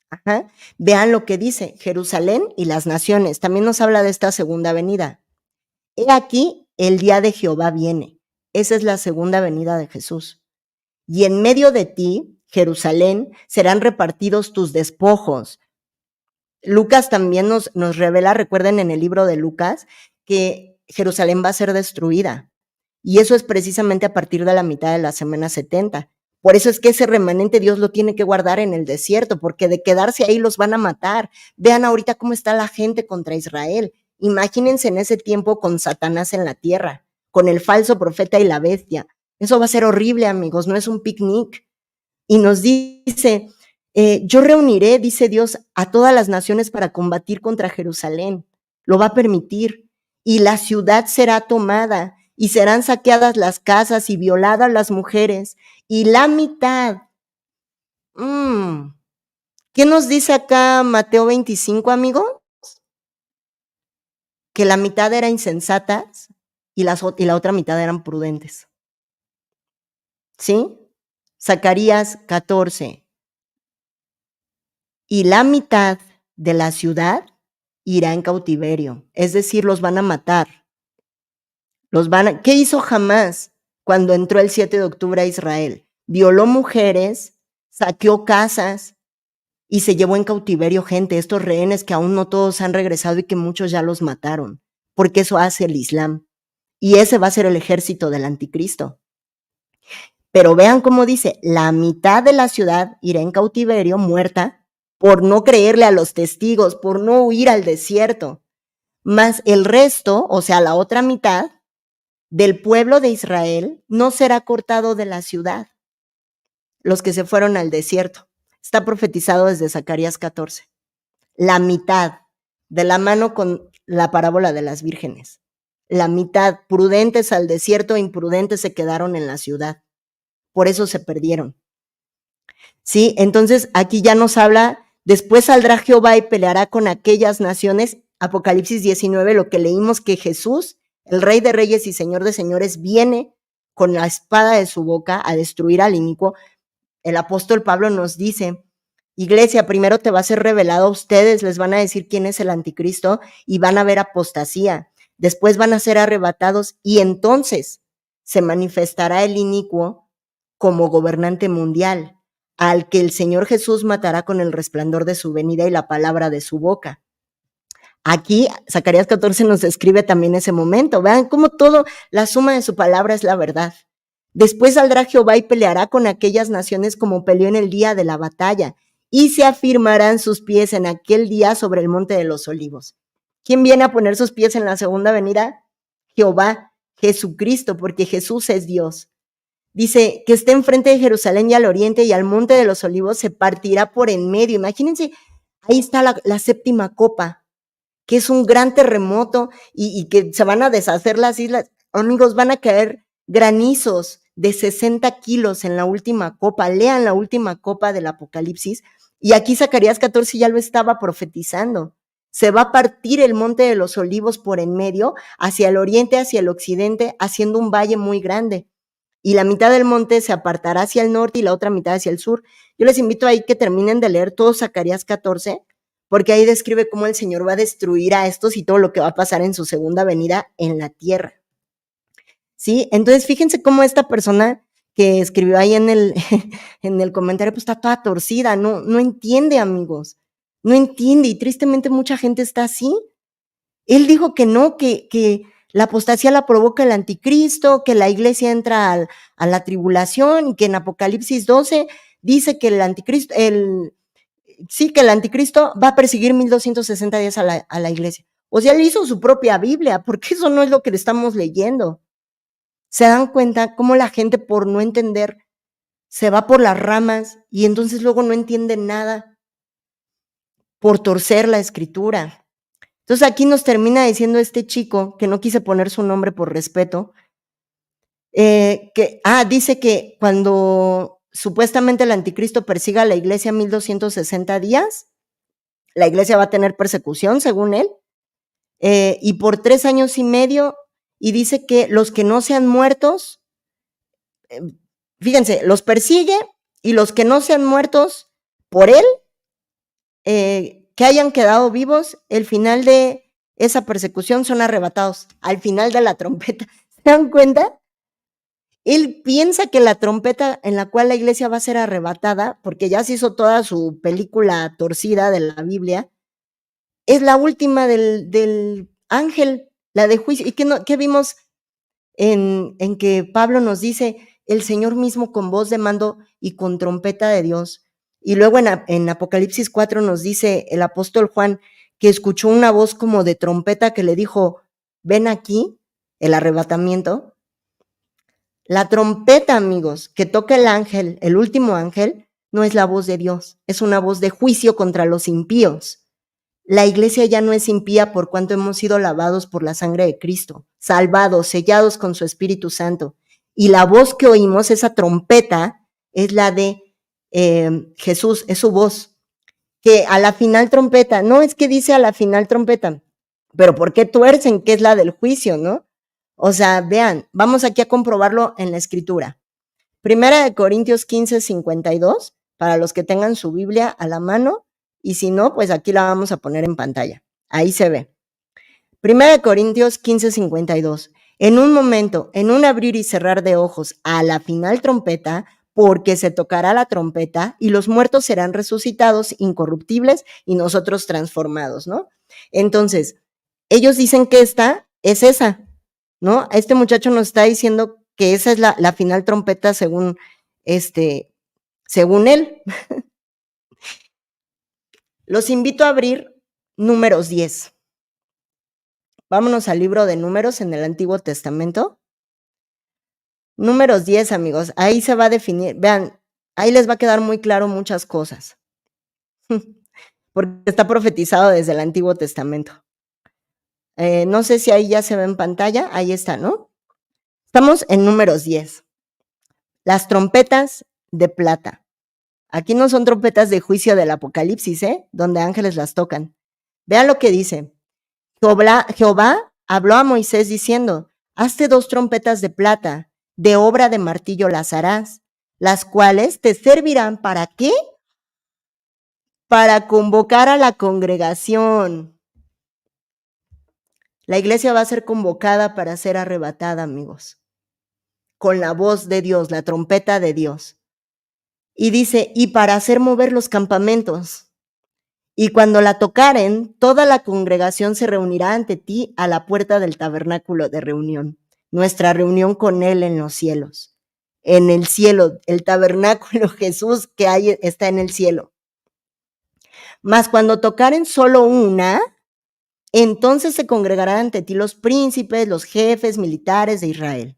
Ajá. Vean lo que dice Jerusalén y las naciones. También nos habla de esta segunda venida. He aquí, el día de Jehová viene. Esa es la segunda venida de Jesús. Y en medio de ti, Jerusalén, serán repartidos tus despojos. Lucas también nos revela, recuerden en el libro de Lucas, que Jerusalén va a ser destruida. Y eso es precisamente a partir de la mitad de la semana 70. Por eso es que ese remanente Dios lo tiene que guardar en el desierto, porque de quedarse ahí los van a matar. Vean ahorita cómo está la gente contra Israel. Imagínense en ese tiempo con Satanás en la tierra, con el falso profeta y la bestia. Eso va a ser horrible, amigos, no es un picnic. Y nos dice, yo reuniré, dice Dios, a todas las naciones para combatir contra Jerusalén. Lo va a permitir. Y la ciudad será tomada y serán saqueadas las casas y violadas las mujeres. Y la mitad. ¿Qué nos dice acá Mateo 25, amigo? Que la mitad eran insensatas y la otra mitad eran prudentes. ¿Sí? Zacarías 14. Y la mitad de la ciudad irá en cautiverio, es decir, los van a matar. ¿Qué hizo Hamás cuando entró el 7 de octubre a Israel? Violó mujeres, saqueó casas y se llevó en cautiverio gente, estos rehenes que aún no todos han regresado y que muchos ya los mataron, porque eso hace el Islam. Y ese va a ser el ejército del anticristo. Pero vean cómo dice, la mitad de la ciudad irá en cautiverio, muerta, por no creerle a los testigos, por no huir al desierto. Más el resto, o sea, la otra mitad del pueblo de Israel, no será cortado de la ciudad. Los que se fueron al desierto. Está profetizado desde Zacarías 14. La mitad, de la mano con la parábola de las vírgenes. La mitad, prudentes al desierto, imprudentes se quedaron en la ciudad. Por eso se perdieron. ¿Sí? Entonces aquí ya nos habla, después saldrá Jehová y peleará con aquellas naciones, Apocalipsis 19, lo que leímos, que Jesús, el Rey de Reyes y Señor de Señores, viene con la espada de su boca a destruir al inicuo. El apóstol Pablo nos dice, iglesia, primero te va a ser revelado a ustedes, les van a decir quién es el anticristo y van a ver apostasía. Después van a ser arrebatados y entonces se manifestará el inicuo como gobernante mundial, al que el Señor Jesús matará con el resplandor de su venida y la palabra de su boca. Aquí, Zacarías 14 nos describe también ese momento. Vean cómo todo, la suma de su palabra es la verdad. Después saldrá Jehová y peleará con aquellas naciones como peleó en el día de la batalla, y se afirmarán sus pies en aquel día sobre el monte de los olivos. ¿Quién viene a poner sus pies en la segunda venida? Jehová, Jesucristo, porque Jesús es Dios. Dice que esté enfrente de Jerusalén y al oriente y al monte de los olivos se partirá por en medio. Imagínense, ahí está la séptima copa, que es un gran terremoto y que se van a deshacer las islas. Amigos, van a caer granizos de 60 kilos en la última copa. Lean la última copa del Apocalipsis. Y aquí Zacarías 14 ya lo estaba profetizando. Se va a partir el monte de los olivos por en medio, hacia el oriente, hacia el occidente, haciendo un valle muy grande. Y la mitad del monte se apartará hacia el norte y la otra mitad hacia el sur. Yo les invito ahí que terminen de leer todo Zacarías 14, porque ahí describe cómo el Señor va a destruir a estos y todo lo que va a pasar en su segunda venida en la tierra. ¿Sí? Entonces, fíjense cómo esta persona que escribió ahí en el comentario, pues está toda torcida, no entiende, amigos, no entiende, y tristemente mucha gente está así. Él dijo que no, que la apostasía la provoca el anticristo, que la iglesia entra a la tribulación, y que en Apocalipsis 12 dice que el anticristo va a perseguir 1260 días a la iglesia. O sea, él hizo su propia Biblia, porque eso no es lo que le estamos leyendo. ¿Se dan cuenta cómo la gente, por no entender, se va por las ramas y entonces luego no entiende nada por torcer la escritura? Entonces aquí nos termina diciendo este chico, que no quise poner su nombre por respeto, dice que cuando supuestamente el anticristo persiga a la iglesia 1260 días, la iglesia va a tener persecución, según él, y por 3 años y medio, y dice que los que no sean muertos, fíjense, los persigue, y los que no sean muertos por él, que hayan quedado vivos, el final de esa persecución son arrebatados, al final de la trompeta. ¿Se dan cuenta? Él piensa que la trompeta en la cual la iglesia va a ser arrebatada, porque ya se hizo toda su película torcida de la Biblia, es la última del ángel, la de juicio. ¿Y qué vimos en que Pablo nos dice, el Señor mismo con voz de mando y con trompeta de Dios? Y luego en Apocalipsis 4 nos dice el apóstol Juan que escuchó una voz como de trompeta que le dijo, ven aquí, el arrebatamiento. La trompeta, amigos, que toca el ángel, el último ángel, no es la voz de Dios, es una voz de juicio contra los impíos. La iglesia ya no es impía por cuanto hemos sido lavados por la sangre de Cristo, salvados, sellados con su Espíritu Santo. Y la voz que oímos, esa trompeta, es la de Jesús, es su voz. Que a la final trompeta, no es que dice a la final trompeta, pero ¿por qué tuercen? Que es la del juicio, ¿no? O sea, vean, vamos aquí a comprobarlo en la escritura. Primera de Corintios 15:52, para los que tengan su Biblia a la mano, y si no, pues aquí la vamos a poner en pantalla. Ahí se ve. Primera de Corintios 15:52. En un momento, en un abrir y cerrar de ojos, a la final trompeta, porque se tocará la trompeta y los muertos serán resucitados incorruptibles y nosotros transformados, ¿no? Entonces, ellos dicen que esta es esa, ¿no? Este muchacho nos está diciendo que esa es la final trompeta según según él. Los invito a abrir Números 10. Vámonos al libro de Números en el Antiguo Testamento. Números 10, amigos. Ahí se va a definir, vean, ahí les va a quedar muy claro muchas cosas. Porque está profetizado desde el Antiguo Testamento. No sé si ahí ya se ve en pantalla. Ahí está, ¿no? Estamos en Números 10. Las trompetas de plata. Aquí no son trompetas de juicio del Apocalipsis, donde ángeles las tocan. Vean lo que dice. Jehová habló a Moisés diciendo, hazte 2 trompetas de plata, de obra de martillo las harás, las cuales te servirán ¿para qué? Para convocar a la congregación. La iglesia va a ser convocada para ser arrebatada, amigos, con la voz de Dios, la trompeta de Dios. Y dice, y para hacer mover los campamentos. Y cuando la tocaren, toda la congregación se reunirá ante ti a la puerta del tabernáculo de reunión, nuestra reunión con Él en los cielos. En el cielo, el tabernáculo Jesús que hay está en el cielo. Mas cuando tocaren solo una, entonces se congregarán ante ti los príncipes, los jefes militares de Israel.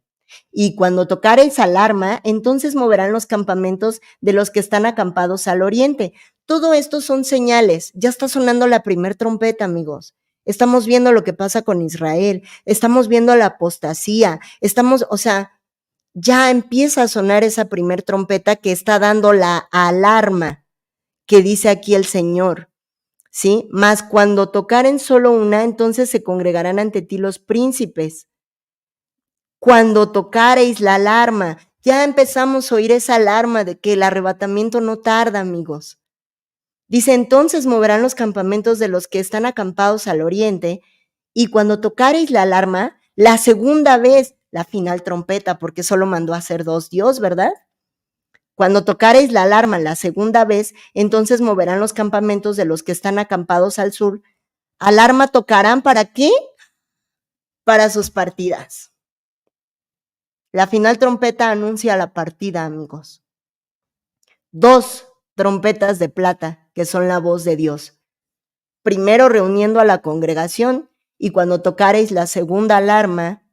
Y cuando tocareis alarma, entonces moverán los campamentos de los que están acampados al oriente. Todo esto son señales. Ya está sonando la primer trompeta, amigos. Estamos viendo lo que pasa con Israel. Estamos viendo la apostasía. Ya empieza a sonar esa primer trompeta que está dando la alarma que dice aquí el Señor. ¿Sí? Mas cuando tocaren solo una, entonces se congregarán ante ti los príncipes. Cuando tocareis la alarma, ya empezamos a oír esa alarma de que el arrebatamiento no tarda, amigos. Dice, entonces moverán los campamentos de los que están acampados al oriente, y cuando tocareis la alarma, la segunda vez, la final trompeta, porque solo mandó a hacer 2 Dios, ¿verdad? Cuando tocareis la alarma la segunda vez, entonces moverán los campamentos de los que están acampados al sur. Alarma tocarán, ¿para qué? Para sus partidas. La final trompeta anuncia la partida, amigos. 2 trompetas de plata, que son la voz de Dios. Primero reuniendo a la congregación, y cuando tocareis la segunda alarma,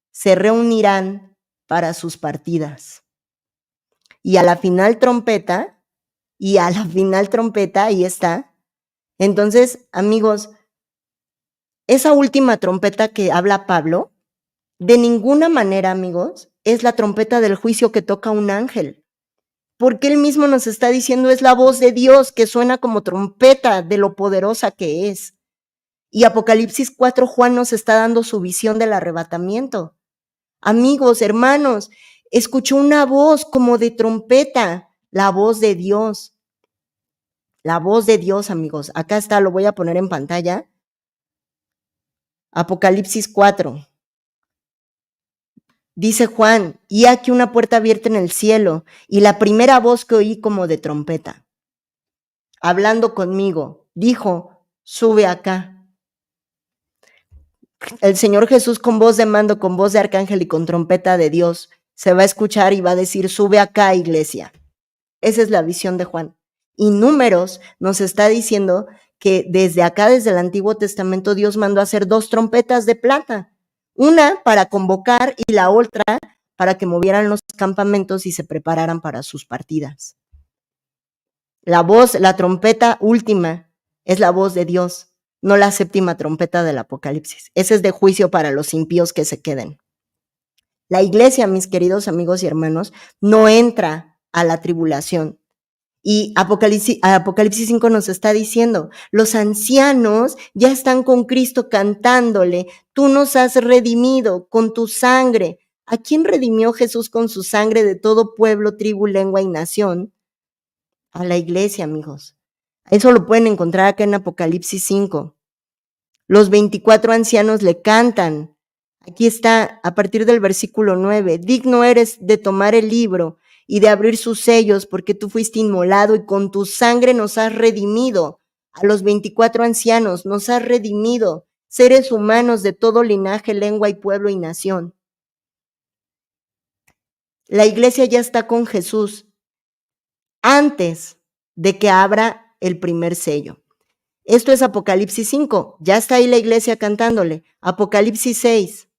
se reunirán para sus partidas. Y a la final trompeta, ahí está. Entonces, amigos, esa última trompeta que habla Pablo, de ninguna manera, amigos, es la trompeta del juicio que toca un ángel. porque él mismo nos está diciendo es la voz de Dios que suena como trompeta de lo poderosa que es. Y Apocalipsis 4, Juan nos está dando su visión del arrebatamiento. Amigos, hermanos, escuchó una voz como de trompeta, la voz de Dios. La voz de Dios, amigos. Acá está, lo voy a poner en pantalla. Apocalipsis 4. Dice Juan, y aquí una puerta abierta en el cielo, y la primera voz que oí como de trompeta, hablando conmigo, dijo, sube acá. El Señor Jesús con voz de mando, con voz de arcángel y con trompeta de Dios, se va a escuchar y va a decir, sube acá, iglesia. Esa es la visión de Juan. Y Números nos está diciendo que desde acá, desde el Antiguo Testamento, Dios mandó a hacer 2 trompetas de plata. Una para convocar y la otra para que movieran los campamentos y se prepararan para sus partidas. La voz, la trompeta última es la voz de Dios, no la 7ª trompeta del Apocalipsis. Ese es de juicio para los impíos que se queden. La iglesia, mis queridos amigos y hermanos, no entra a la tribulación. Y Apocalipsis 5 nos está diciendo, los ancianos ya están con Cristo cantándole, tú nos has redimido con tu sangre. ¿A quién redimió Jesús con su sangre de todo pueblo, tribu, lengua y nación? A la iglesia, amigos. Eso lo pueden encontrar acá en Apocalipsis 5. Los 24 ancianos le cantan. Aquí está, a partir del versículo 9, digno eres de tomar el libro y de abrir sus sellos, porque tú fuiste inmolado y con tu sangre nos has redimido. A los 24 ancianos nos has redimido, seres humanos de todo linaje, lengua y pueblo y nación. La iglesia ya está con Jesús antes de que abra el primer sello. Esto es Apocalipsis 5, ya está ahí la iglesia cantándole. Apocalipsis 6,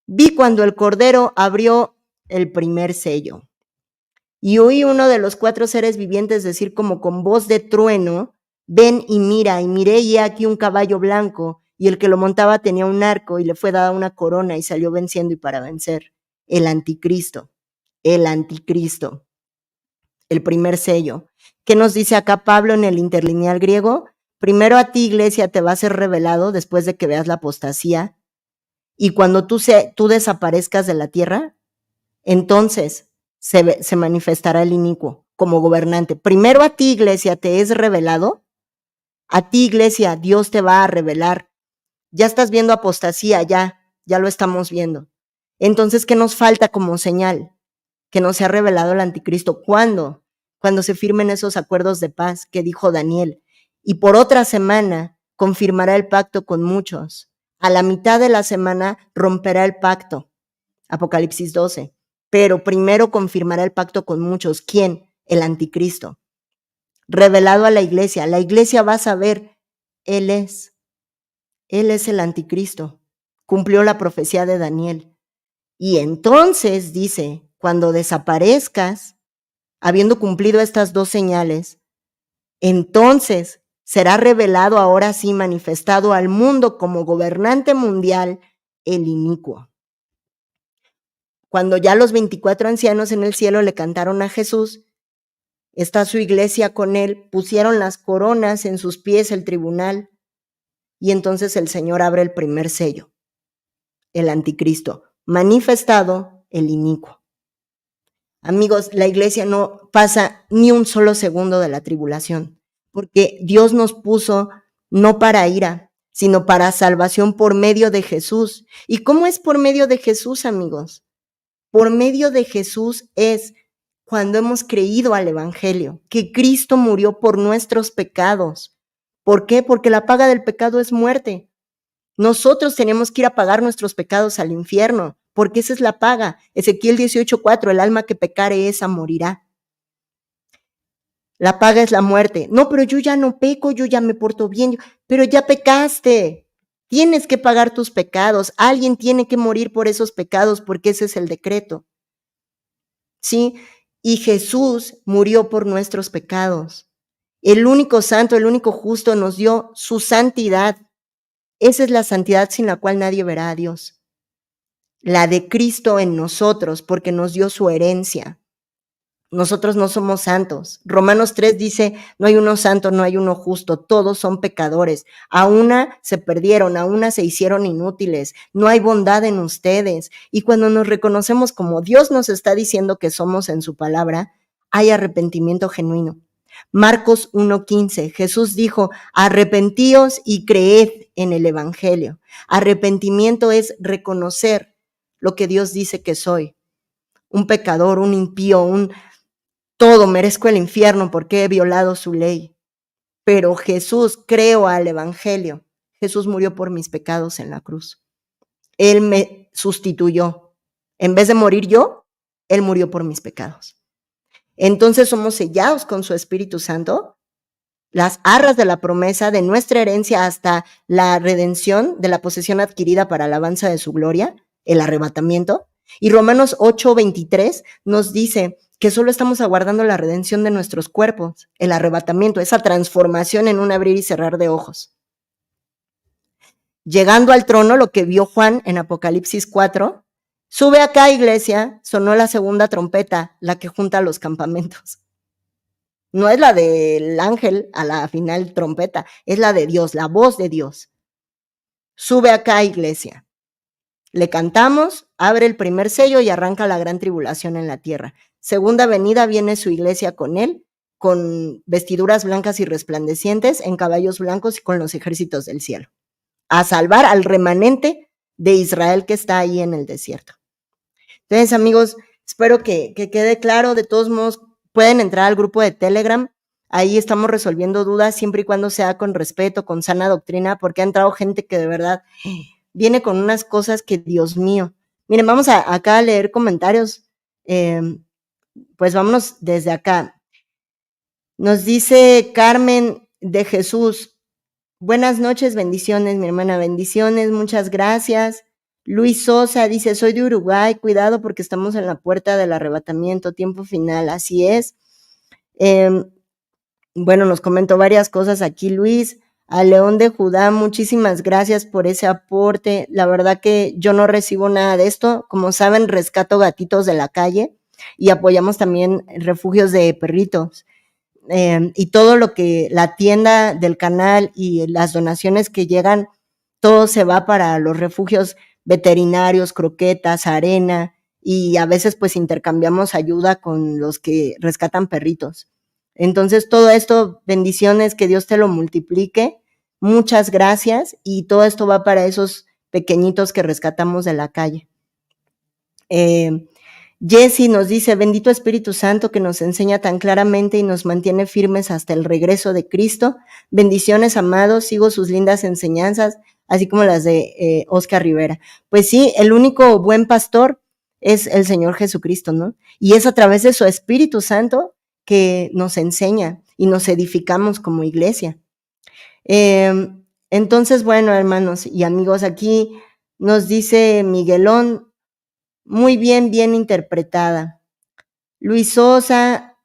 vi cuando el Cordero abrió el primer sello. Y oí uno de los 4 seres vivientes decir como con voz de trueno, ven y mira, y miré y he aquí un caballo blanco, y el que lo montaba tenía un arco, y le fue dada una corona, y salió venciendo y para vencer. El anticristo, el primer sello. ¿Qué nos dice acá Pablo en el interlineal griego? Primero a ti, iglesia, te va a ser revelado después de que veas la apostasía, y cuando tú desaparezcas de la tierra, entonces se manifestará el inicuo como gobernante. Primero a ti, iglesia, te es revelado. A ti, iglesia, Dios te va a revelar. Ya estás viendo apostasía, ya lo estamos viendo. Entonces, ¿qué nos falta como señal? Que no se ha revelado el anticristo. ¿Cuándo? Cuando se firmen esos acuerdos de paz que dijo Daniel. Y por otra semana confirmará el pacto con muchos. A la mitad de la semana romperá el pacto. Apocalipsis 12. Pero primero confirmará el pacto con muchos. ¿Quién? El anticristo. Revelado a la iglesia. La iglesia va a saber, Él es el anticristo. Cumplió la profecía de Daniel. Y entonces, dice, cuando desaparezcas, habiendo cumplido estas 2 señales, entonces será revelado ahora sí, manifestado al mundo como gobernante mundial, el inicuo. Cuando ya los 24 ancianos en el cielo le cantaron a Jesús, está su iglesia con él, pusieron las coronas en sus pies el tribunal, y entonces el Señor abre el primer sello, el anticristo, manifestado el inicuo. Amigos, la iglesia no pasa ni un solo segundo de la tribulación, porque Dios nos puso no para ira, sino para salvación por medio de Jesús. ¿Y cómo es por medio de Jesús, amigos? Por medio de Jesús es cuando hemos creído al Evangelio, que Cristo murió por nuestros pecados. ¿Por qué? Porque la paga del pecado es muerte. Nosotros tenemos que ir a pagar nuestros pecados al infierno, porque esa es la paga. Ezequiel 18:4, el alma que pecare esa morirá. La paga es la muerte. No, pero yo ya no peco, yo ya me porto bien, pero ya pecaste. Tienes que pagar tus pecados. Alguien tiene que morir por esos pecados porque ese es el decreto. ¿Sí? Y Jesús murió por nuestros pecados. El único santo, el único justo nos dio su santidad. Esa es la santidad sin la cual nadie verá a Dios. La de Cristo en nosotros, porque nos dio su herencia. nosotros no somos santos. Romanos 3 dice, no hay uno santo, no hay uno justo, todos son pecadores. A una se perdieron, a una se hicieron inútiles, no hay bondad en ustedes. Y cuando nos reconocemos como Dios nos está diciendo que somos en su palabra, hay arrepentimiento genuino. Marcos 1:15, Jesús dijo, arrepentíos y creed en el evangelio. Arrepentimiento es reconocer lo que Dios dice que soy. Un pecador, un impío, todo, merezco el infierno porque he violado su ley. Pero Jesús, creo al evangelio. Jesús murió por mis pecados en la cruz. Él me sustituyó. En vez de morir yo, Él murió por mis pecados. Entonces somos sellados con su Espíritu Santo, las arras de la promesa, de nuestra herencia hasta la redención de la posesión adquirida para alabanza de su gloria, el arrebatamiento. Y Romanos 8:23 nos dice que solo estamos aguardando la redención de nuestros cuerpos, el arrebatamiento, esa transformación en un abrir y cerrar de ojos. Llegando al trono, lo que vio Juan en Apocalipsis 4, sube acá, iglesia, sonó la segunda trompeta, la que junta los campamentos. No es la del ángel a la final trompeta, es la de Dios, la voz de Dios. Sube acá, iglesia. Le cantamos, abre el primer sello y arranca la gran tribulación en la tierra. Segunda venida viene su iglesia con él, con vestiduras blancas y resplandecientes, en caballos blancos y con los ejércitos del cielo, a salvar al remanente de Israel que está ahí en el desierto. Entonces, amigos, espero que quede claro. De todos modos, pueden entrar al grupo de Telegram. Ahí estamos resolviendo dudas siempre y cuando sea con respeto, con sana doctrina, porque ha entrado gente que de verdad viene con unas cosas que, Dios mío. Miren, vamos acá a leer comentarios. Pues vámonos desde acá. Nos dice Carmen de Jesús, buenas noches, bendiciones, mi hermana, bendiciones, muchas gracias. Luis Sosa dice, soy de Uruguay, cuidado porque estamos en la puerta del arrebatamiento, tiempo final, así es. Bueno, nos comentó varias cosas aquí Luis. A León de Judá, muchísimas gracias por ese aporte. La verdad que yo no recibo nada de esto. Como saben, rescato gatitos de la calle y apoyamos también refugios de perritos. Y todo lo que la tienda del canal y las donaciones que llegan, todo se va para los refugios veterinarios, croquetas, arena, y a veces pues intercambiamos ayuda con los que rescatan perritos. Entonces todo esto, bendiciones, que Dios te lo multiplique, muchas gracias, y todo esto va para esos pequeñitos que rescatamos de la calle. Jessy nos dice, bendito Espíritu Santo que nos enseña tan claramente y nos mantiene firmes hasta el regreso de Cristo. Bendiciones, amados, sigo sus lindas enseñanzas, así como las de Oscar Rivera. Pues sí, el único buen pastor es el Señor Jesucristo, ¿no? Y es a través de su Espíritu Santo que nos enseña y nos edificamos como iglesia. Entonces, bueno, hermanos y amigos, aquí nos dice Miguelón, muy bien, bien interpretada. Luis Sosa,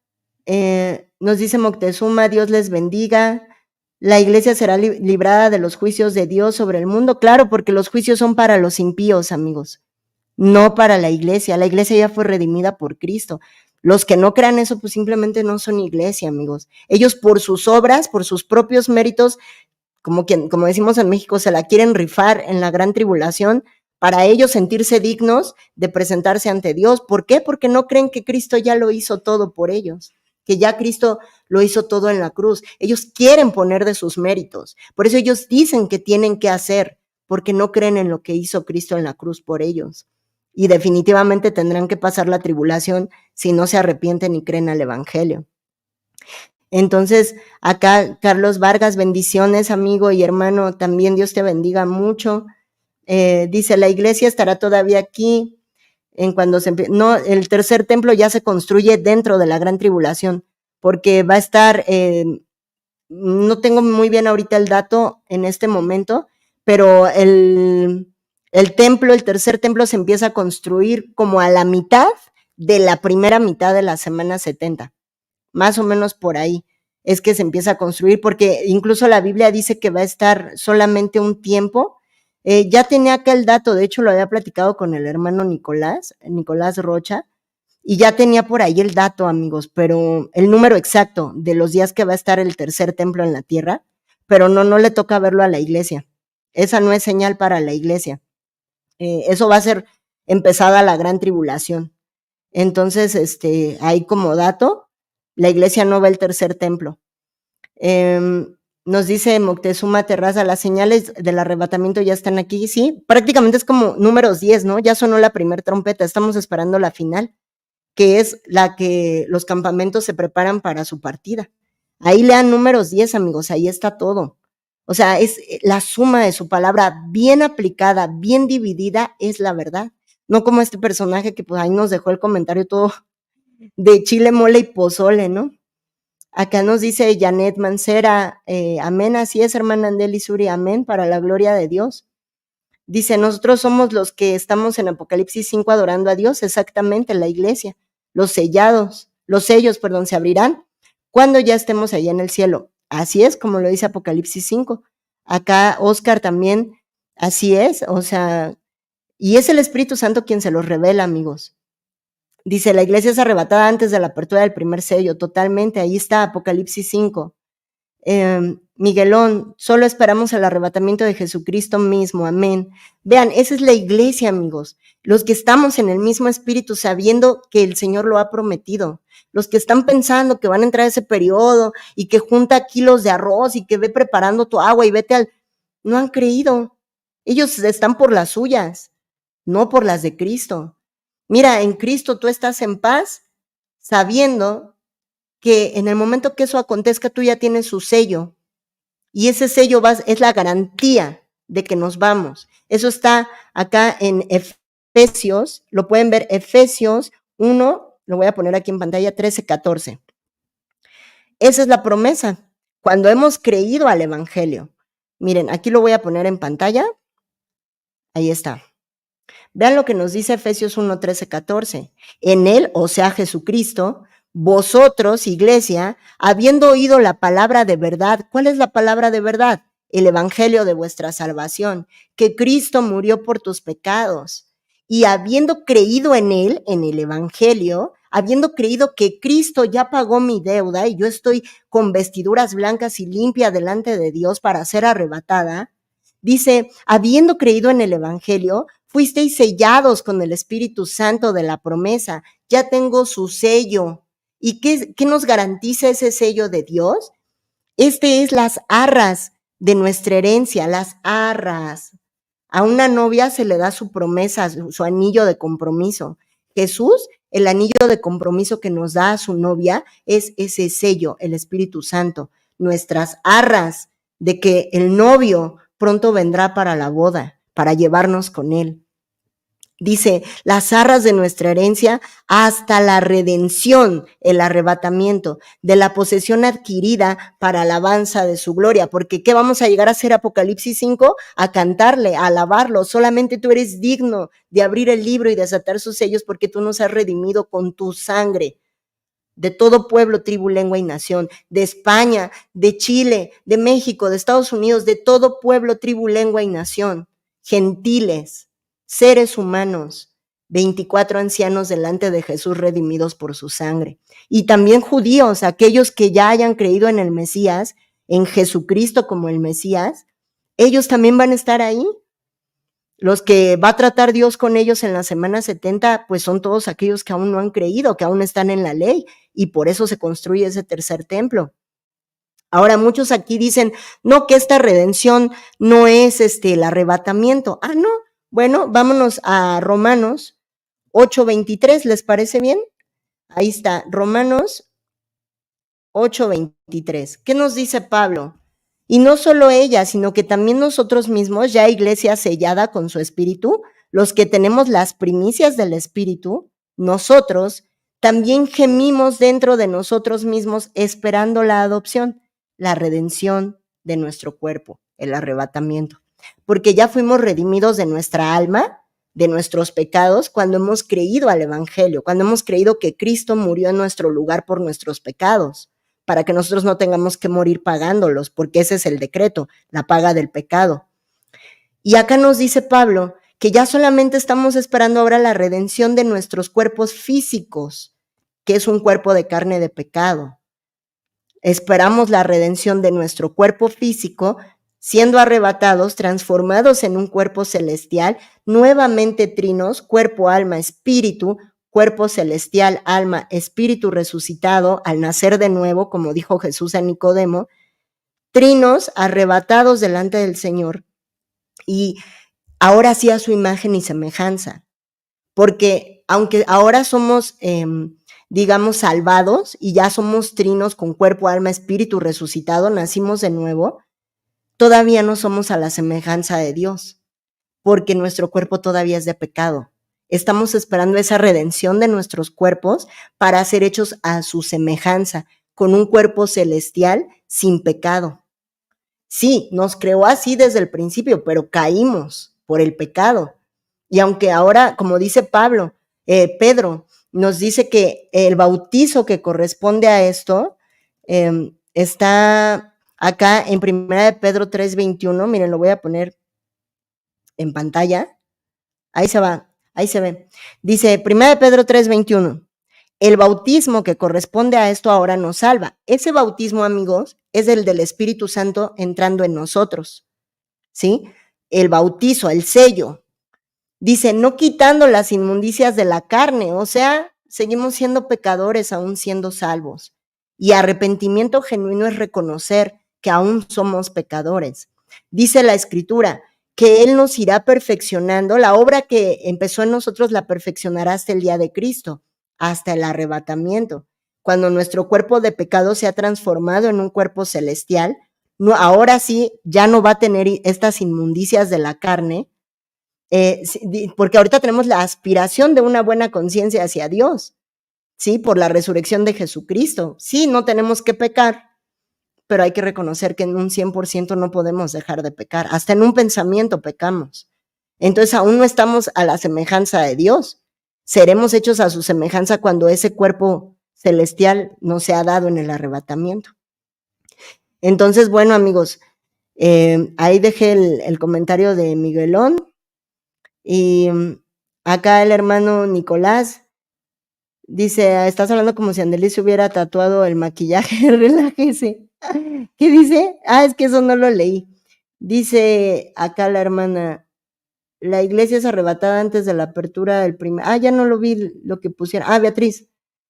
nos dice Moctezuma, Dios les bendiga. La iglesia será librada de los juicios de Dios sobre el mundo. Claro, porque los juicios son para los impíos, amigos, no para la iglesia. La iglesia ya fue redimida por Cristo. Los que no crean eso, pues simplemente no son iglesia, amigos. Ellos por sus obras, por sus propios méritos, como decimos en México, se la quieren rifar en la gran tribulación, para ellos sentirse dignos de presentarse ante Dios. ¿Por qué? Porque no creen que Cristo ya lo hizo todo por ellos, que ya Cristo lo hizo todo en la cruz. Ellos quieren poner de sus méritos. Por eso ellos dicen que tienen que hacer, porque no creen en lo que hizo Cristo en la cruz por ellos. Y definitivamente tendrán que pasar la tribulación si no se arrepienten y creen al evangelio. Entonces, acá Carlos Vargas, bendiciones, amigo y hermano, también Dios te bendiga mucho. Dice, la iglesia estará todavía aquí en cuando no, el tercer templo ya se construye dentro de la gran tribulación, porque va a estar, no tengo muy bien ahorita el dato en este momento, pero el templo, el tercer templo se empieza a construir como a la mitad de la primera mitad de la semana 70, más o menos por ahí es que se empieza a construir, porque incluso la Biblia dice que va a estar solamente un tiempo. Ya tenía acá el dato, de hecho lo había platicado con el hermano Nicolás Rocha, y ya tenía por ahí el dato, amigos, pero el número exacto de los días que va a estar el tercer templo en la tierra, pero no le toca verlo a la iglesia. Esa no es señal para la iglesia. Eso va a ser empezada la gran tribulación. Entonces, ahí como dato, la iglesia no ve el tercer templo. Nos dice Moctezuma Terraza, las señales del arrebatamiento ya están aquí, sí, prácticamente es como números 10, ¿no? Ya sonó la primer trompeta, estamos esperando la final, que es la que los campamentos se preparan para su partida. Ahí lean números 10, amigos, ahí está todo. O sea, es la suma de su palabra bien aplicada, bien dividida, es la verdad. No como este personaje que pues ahí nos dejó el comentario todo de chile, mole y pozole, ¿no? Acá nos dice Janet Mancera, amén, así es, hermana Andeli Suri, amén, para la gloria de Dios. Dice, nosotros somos los que estamos en Apocalipsis 5 adorando a Dios, exactamente, la iglesia. Los sellos, se abrirán cuando ya estemos allá en el cielo. Así es, como lo dice Apocalipsis 5. Acá Oscar también, así es, o sea, y es el Espíritu Santo quien se los revela, amigos. Dice, la iglesia es arrebatada antes de la apertura del primer sello, totalmente, ahí está Apocalipsis 5. Miguelón, solo esperamos el arrebatamiento de Jesucristo mismo, amén. Vean, esa es la iglesia, amigos, los que estamos en el mismo espíritu sabiendo que el Señor lo ha prometido, los que están pensando que van a entrar a ese periodo y que junta kilos de arroz y que ve preparando tu agua y vete al... No han creído, ellos están por las suyas, no por las de Cristo. Mira, en Cristo tú estás en paz sabiendo que en el momento que eso acontezca tú ya tienes su sello y ese sello es la garantía de que nos vamos. Eso está acá en Efesios, lo pueden ver, Efesios 1, lo voy a poner aquí en pantalla, 13-14. Esa es la promesa, cuando hemos creído al Evangelio. Miren, aquí lo voy a poner en pantalla, ahí está. Vean lo que nos dice Efesios 1, 13-14. En él, o sea, Jesucristo, vosotros, iglesia, habiendo oído la palabra de verdad, ¿cuál es la palabra de verdad? El evangelio de vuestra salvación, que Cristo murió por tus pecados. Y habiendo creído en él, en el evangelio, habiendo creído que Cristo ya pagó mi deuda y yo estoy con vestiduras blancas y limpia delante de Dios para ser arrebatada, dice, habiendo creído en el evangelio, fuisteis sellados con el Espíritu Santo de la promesa. Ya tengo su sello. ¿Y qué nos garantiza ese sello de Dios? Es las arras de nuestra herencia, las arras. A una novia se le da su promesa, su anillo de compromiso. Jesús, el anillo de compromiso que nos da a su novia es ese sello, el Espíritu Santo. Nuestras arras de que el novio pronto vendrá para la boda, para llevarnos con él. Dice, las arras de nuestra herencia hasta la redención, el arrebatamiento de la posesión adquirida para alabanza de su gloria. Porque ¿qué vamos a llegar a hacer Apocalipsis 5? A cantarle, a alabarlo. Solamente tú eres digno de abrir el libro y desatar sus sellos porque tú nos has redimido con tu sangre. De todo pueblo, tribu, lengua y nación, de España, de Chile, de México, de Estados Unidos, de todo pueblo, tribu, lengua y nación, gentiles, seres humanos, 24 ancianos delante de Jesús redimidos por su sangre. Y también judíos, aquellos que ya hayan creído en el Mesías, en Jesucristo como el Mesías, ellos también van a estar ahí. Los que va a tratar Dios con ellos en la semana 70, pues son todos aquellos que aún no han creído, que aún están en la ley, y por eso se construye ese tercer templo. Ahora, muchos aquí dicen, no, que esta redención no es el arrebatamiento. Ah, no. Bueno, vámonos a Romanos 8:23, ¿les parece bien? Ahí está, Romanos 8:23. ¿Qué nos dice Pablo? Y no solo ella, sino que también nosotros mismos, ya iglesia sellada con su espíritu, los que tenemos las primicias del espíritu, nosotros también gemimos dentro de nosotros mismos esperando la adopción, la redención de nuestro cuerpo, el arrebatamiento. Porque ya fuimos redimidos de nuestra alma, de nuestros pecados, cuando hemos creído al evangelio, cuando hemos creído que Cristo murió en nuestro lugar por nuestros pecados, para que nosotros no tengamos que morir pagándolos, porque ese es el decreto, la paga del pecado. Y acá nos dice Pablo que ya solamente estamos esperando ahora la redención de nuestros cuerpos físicos, que es un cuerpo de carne de pecado. Esperamos la redención de nuestro cuerpo físico, siendo arrebatados, transformados en un cuerpo celestial, nuevamente trinos, cuerpo, alma, espíritu, cuerpo celestial, alma, espíritu resucitado, al nacer de nuevo, como dijo Jesús a Nicodemo, trinos, arrebatados delante del Señor, y ahora sí a su imagen y semejanza, porque aunque ahora somos, digamos, salvados y ya somos trinos con cuerpo, alma, espíritu resucitado, nacimos de nuevo, todavía no somos a la semejanza de Dios, porque nuestro cuerpo todavía es de pecado. Estamos esperando esa redención de nuestros cuerpos para ser hechos a su semejanza, con un cuerpo celestial sin pecado. Sí, nos creó así desde el principio, pero caímos por el pecado. Y aunque ahora, como dice Pedro, nos dice que el bautizo que corresponde a esto está acá en 1 de Pedro 3:21. Miren, lo voy a poner en pantalla. Ahí se va, ahí se ve. Dice 1 de Pedro 3:21. El bautismo que corresponde a esto ahora nos salva. Ese bautismo, amigos, es el del Espíritu Santo entrando en nosotros, ¿sí? El bautizo, el sello. Dice, no quitando las inmundicias de la carne, o sea, seguimos siendo pecadores aún siendo salvos. Y arrepentimiento genuino es reconocer que aún somos pecadores. Dice la Escritura que Él nos irá perfeccionando, la obra que empezó en nosotros la perfeccionará hasta el día de Cristo, hasta el arrebatamiento. Cuando nuestro cuerpo de pecado se ha transformado en un cuerpo celestial, no, ahora sí ya no va a tener estas inmundicias de la carne, porque ahorita tenemos la aspiración de una buena conciencia hacia Dios, ¿sí? Por la resurrección de Jesucristo. Sí, no tenemos que pecar, pero hay que reconocer que en un 100% no podemos dejar de pecar. Hasta en un pensamiento pecamos. Entonces aún no estamos a la semejanza de Dios. Seremos hechos a su semejanza cuando ese cuerpo celestial nos sea dado en el arrebatamiento. Entonces, bueno, amigos, ahí dejé el comentario de Miguelón. Y acá el hermano Nicolás dice, estás hablando como si Andeli se hubiera tatuado el maquillaje, relájese. ¿Qué dice? Es que eso no lo leí. Dice acá la hermana, la iglesia es arrebatada antes de la apertura del primer... ya no lo vi lo que pusieron. Beatriz.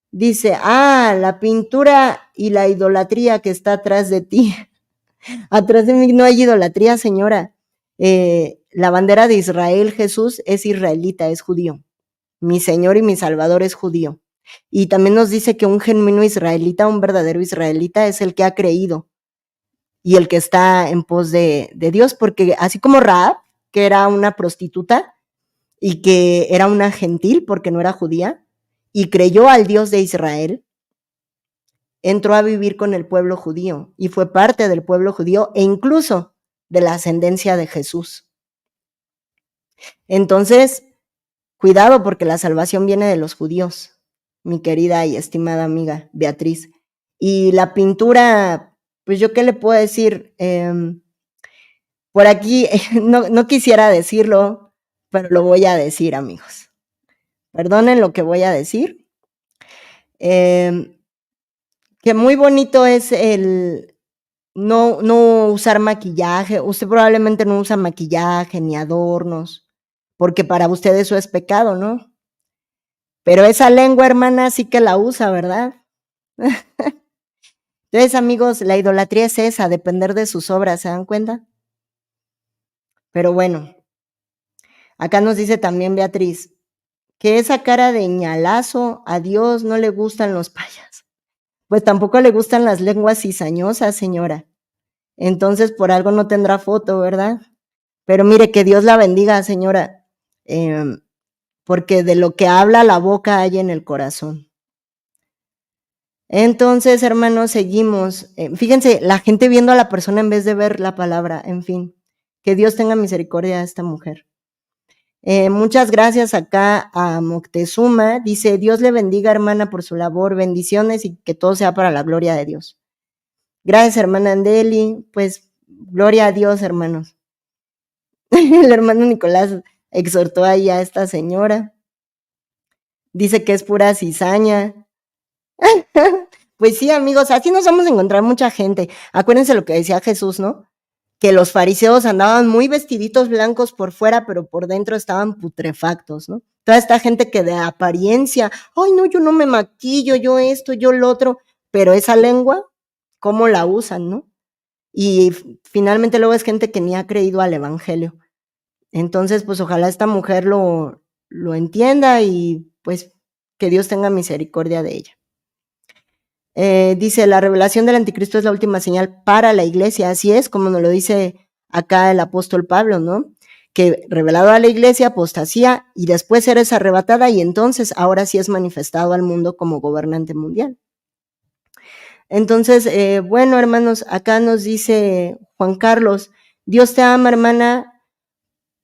Dice, la pintura y la idolatría que está atrás de ti. Atrás de mí no hay idolatría, señora. La bandera de Israel, Jesús, es israelita, es judío. Mi Señor y mi Salvador es judío. Y también nos dice que un genuino israelita, un verdadero israelita, es el que ha creído y el que está en pos de Dios, porque así como Rahab, que era una prostituta y que era una gentil porque no era judía, y creyó al Dios de Israel, entró a vivir con el pueblo judío y fue parte del pueblo judío e incluso de la ascendencia de Jesús. Entonces, cuidado porque la salvación viene de los judíos, mi querida y estimada amiga Beatriz. Y la pintura, pues yo qué le puedo decir, por aquí no quisiera decirlo, pero lo voy a decir, amigos. Perdonen lo que voy a decir. Que muy bonito es el no usar maquillaje. Usted probablemente no usa maquillaje ni adornos, porque para usted eso es pecado, ¿no? Pero esa lengua, hermana, sí que la usa, ¿verdad? Entonces, amigos, la idolatría es esa, depender de sus obras, ¿se dan cuenta? Pero bueno, acá nos dice también Beatriz, que esa cara de ñalazo, a Dios no le gustan los payasos. Pues tampoco le gustan las lenguas cizañosas, señora. Entonces, por algo no tendrá foto, ¿verdad? Pero mire, que Dios la bendiga, señora, porque de lo que habla la boca hay en el corazón. Entonces, hermanos, seguimos. Fíjense, la gente viendo a la persona en vez de ver la palabra, en fin. Que Dios tenga misericordia a esta mujer. Muchas gracias acá a Moctezuma. Dice, Dios le bendiga, hermana, por su labor. Bendiciones y que todo sea para la gloria de Dios. Gracias, hermana Andeli. Pues, gloria a Dios, hermanos. El hermano Nicolás exhortó ahí a esta señora. Dice que es pura cizaña. Pues sí, amigos, así nos vamos a encontrar mucha gente. Acuérdense lo que decía Jesús, ¿no? Que los fariseos andaban muy vestiditos blancos por fuera, pero por dentro estaban putrefactos, ¿no? Toda esta gente que de apariencia, ay, no, yo no me maquillo, yo esto, yo lo otro, pero esa lengua, ¿cómo la usan, no? Y finalmente luego es gente que ni ha creído al evangelio. Entonces, pues ojalá esta mujer lo entienda y pues que Dios tenga misericordia de ella. Dice, la revelación del anticristo es la última señal para la iglesia. Así es, como nos lo dice acá el apóstol Pablo, ¿no? Que revelado a la iglesia, apostasía y después eres arrebatada y entonces ahora sí es manifestado al mundo como gobernante mundial. Entonces, bueno, hermanos, acá nos dice Juan Carlos, Dios te ama, hermana,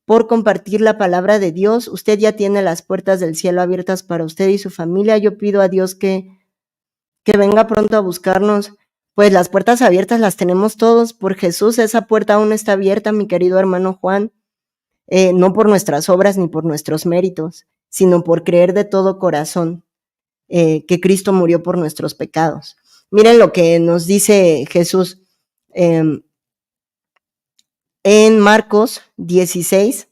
por compartir la palabra de Dios. Usted ya tiene las puertas del cielo abiertas para usted y su familia. Yo pido a Dios que venga pronto a buscarnos. Pues las puertas abiertas las tenemos todos por Jesús. Esa puerta aún está abierta, mi querido hermano Juan, no por nuestras obras ni por nuestros méritos, sino por creer de todo corazón que Cristo murió por nuestros pecados. Miren lo que nos dice Jesús en Marcos 16.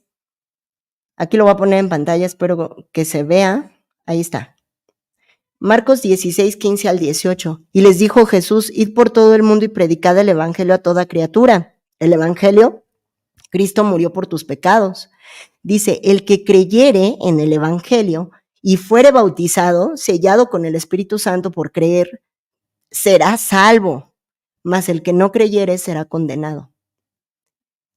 Aquí lo voy a poner en pantalla, espero que se vea. Ahí está. Marcos 16, 15 al 18. Y les dijo Jesús, id por todo el mundo y predicad el evangelio a toda criatura. El evangelio, Cristo murió por tus pecados. Dice, el que creyere en el evangelio y fuere bautizado, sellado con el Espíritu Santo por creer, será salvo, mas el que no creyere será condenado.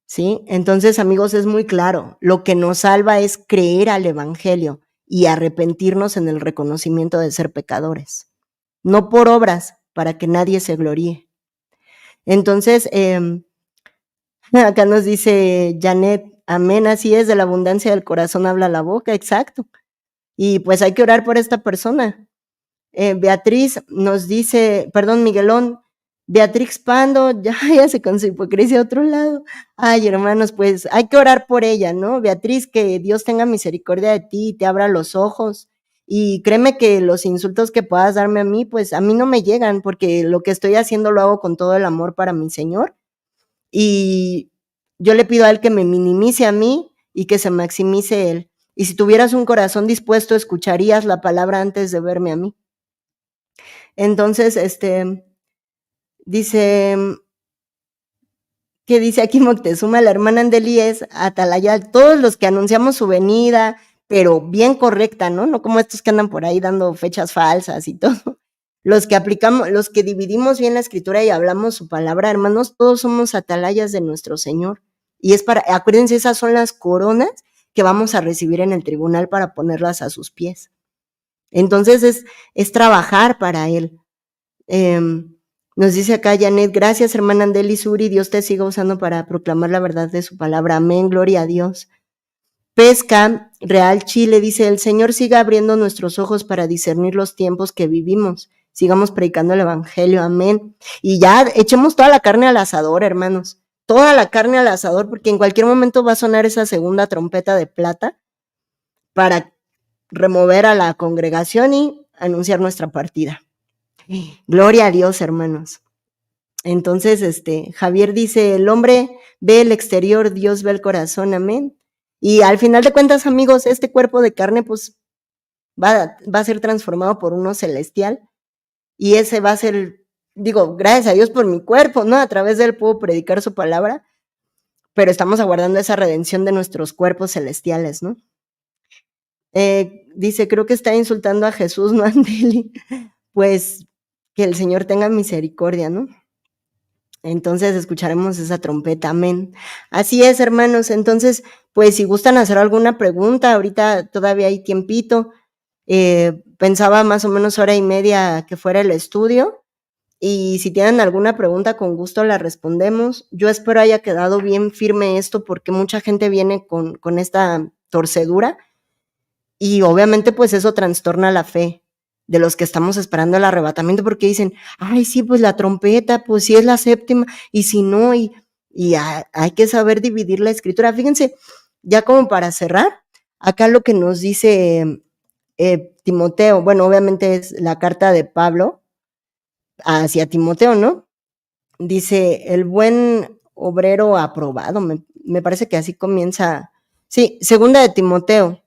¿Sí? Entonces, amigos, es muy claro, lo que nos salva es creer al evangelio y arrepentirnos en el reconocimiento de ser pecadores, no por obras, para que nadie se gloríe. Entonces, acá nos dice Janet, amén, así es, de la abundancia del corazón habla la boca, exacto. Y pues hay que orar por esta persona. Beatriz nos dice, perdón, Miguelón, Beatriz Pando, ya se con su hipocresía a otro lado. Ay, hermanos, pues hay que orar por ella, ¿no? Beatriz, que Dios tenga misericordia de ti y te abra los ojos. Y créeme que los insultos que puedas darme a mí, pues a mí no me llegan, porque lo que estoy haciendo lo hago con todo el amor para mi Señor. Y yo le pido a Él que me minimice a mí y que se maximice Él. Y si tuvieras un corazón dispuesto, escucharías la palabra antes de verme a mí. Entonces, dice, ¿qué dice aquí Moctezuma? La hermana Andeli es atalaya, todos los que anunciamos su venida, pero bien correcta, ¿no? No como estos que andan por ahí dando fechas falsas y todo. Los que aplicamos, los que dividimos bien la escritura y hablamos su palabra, hermanos, todos somos atalayas de nuestro Señor. Y es para, acuérdense, esas son las coronas que vamos a recibir en el tribunal para ponerlas a sus pies. Entonces es trabajar para Él. Nos dice acá Janet, gracias hermana Andeli Suri, Dios te siga usando para proclamar la verdad de su palabra, amén, gloria a Dios. Pesca Real Chile dice, el Señor siga abriendo nuestros ojos para discernir los tiempos que vivimos, sigamos predicando el evangelio, amén. Y ya echemos toda la carne al asador, hermanos, toda la carne al asador, porque en cualquier momento va a sonar esa segunda trompeta de plata para remover a la congregación y anunciar nuestra partida. Gloria a Dios, hermanos. Entonces, Javier dice, el hombre ve el exterior, Dios ve el corazón, amén. Y al final de cuentas, amigos, este cuerpo de carne, pues, va a ser transformado por uno celestial. Y ese va a ser, digo, gracias a Dios por mi cuerpo, ¿no? A través de él puedo predicar su palabra, pero estamos aguardando esa redención de nuestros cuerpos celestiales, ¿no? Dice, creo que está insultando a Jesús, ¿no, Andeli? Pues, que el Señor tenga misericordia, ¿no? Entonces escucharemos esa trompeta, amén. Así es, hermanos. Entonces, pues si gustan hacer alguna pregunta, ahorita todavía hay tiempito. Pensaba más o menos hora y media que fuera el estudio. Y si tienen alguna pregunta, con gusto la respondemos. Yo espero haya quedado bien firme esto porque mucha gente viene con esta torcedura y obviamente pues eso trastorna la fe de los que estamos esperando el arrebatamiento, porque dicen, ay, sí, pues la trompeta, pues sí es la séptima, y si no, y hay que saber dividir la escritura. Fíjense, ya como para cerrar, acá lo que nos dice Timoteo, bueno, obviamente es la carta de Pablo hacia Timoteo, ¿no? Dice, el buen obrero aprobado, me parece que así comienza, sí, segunda de Timoteo,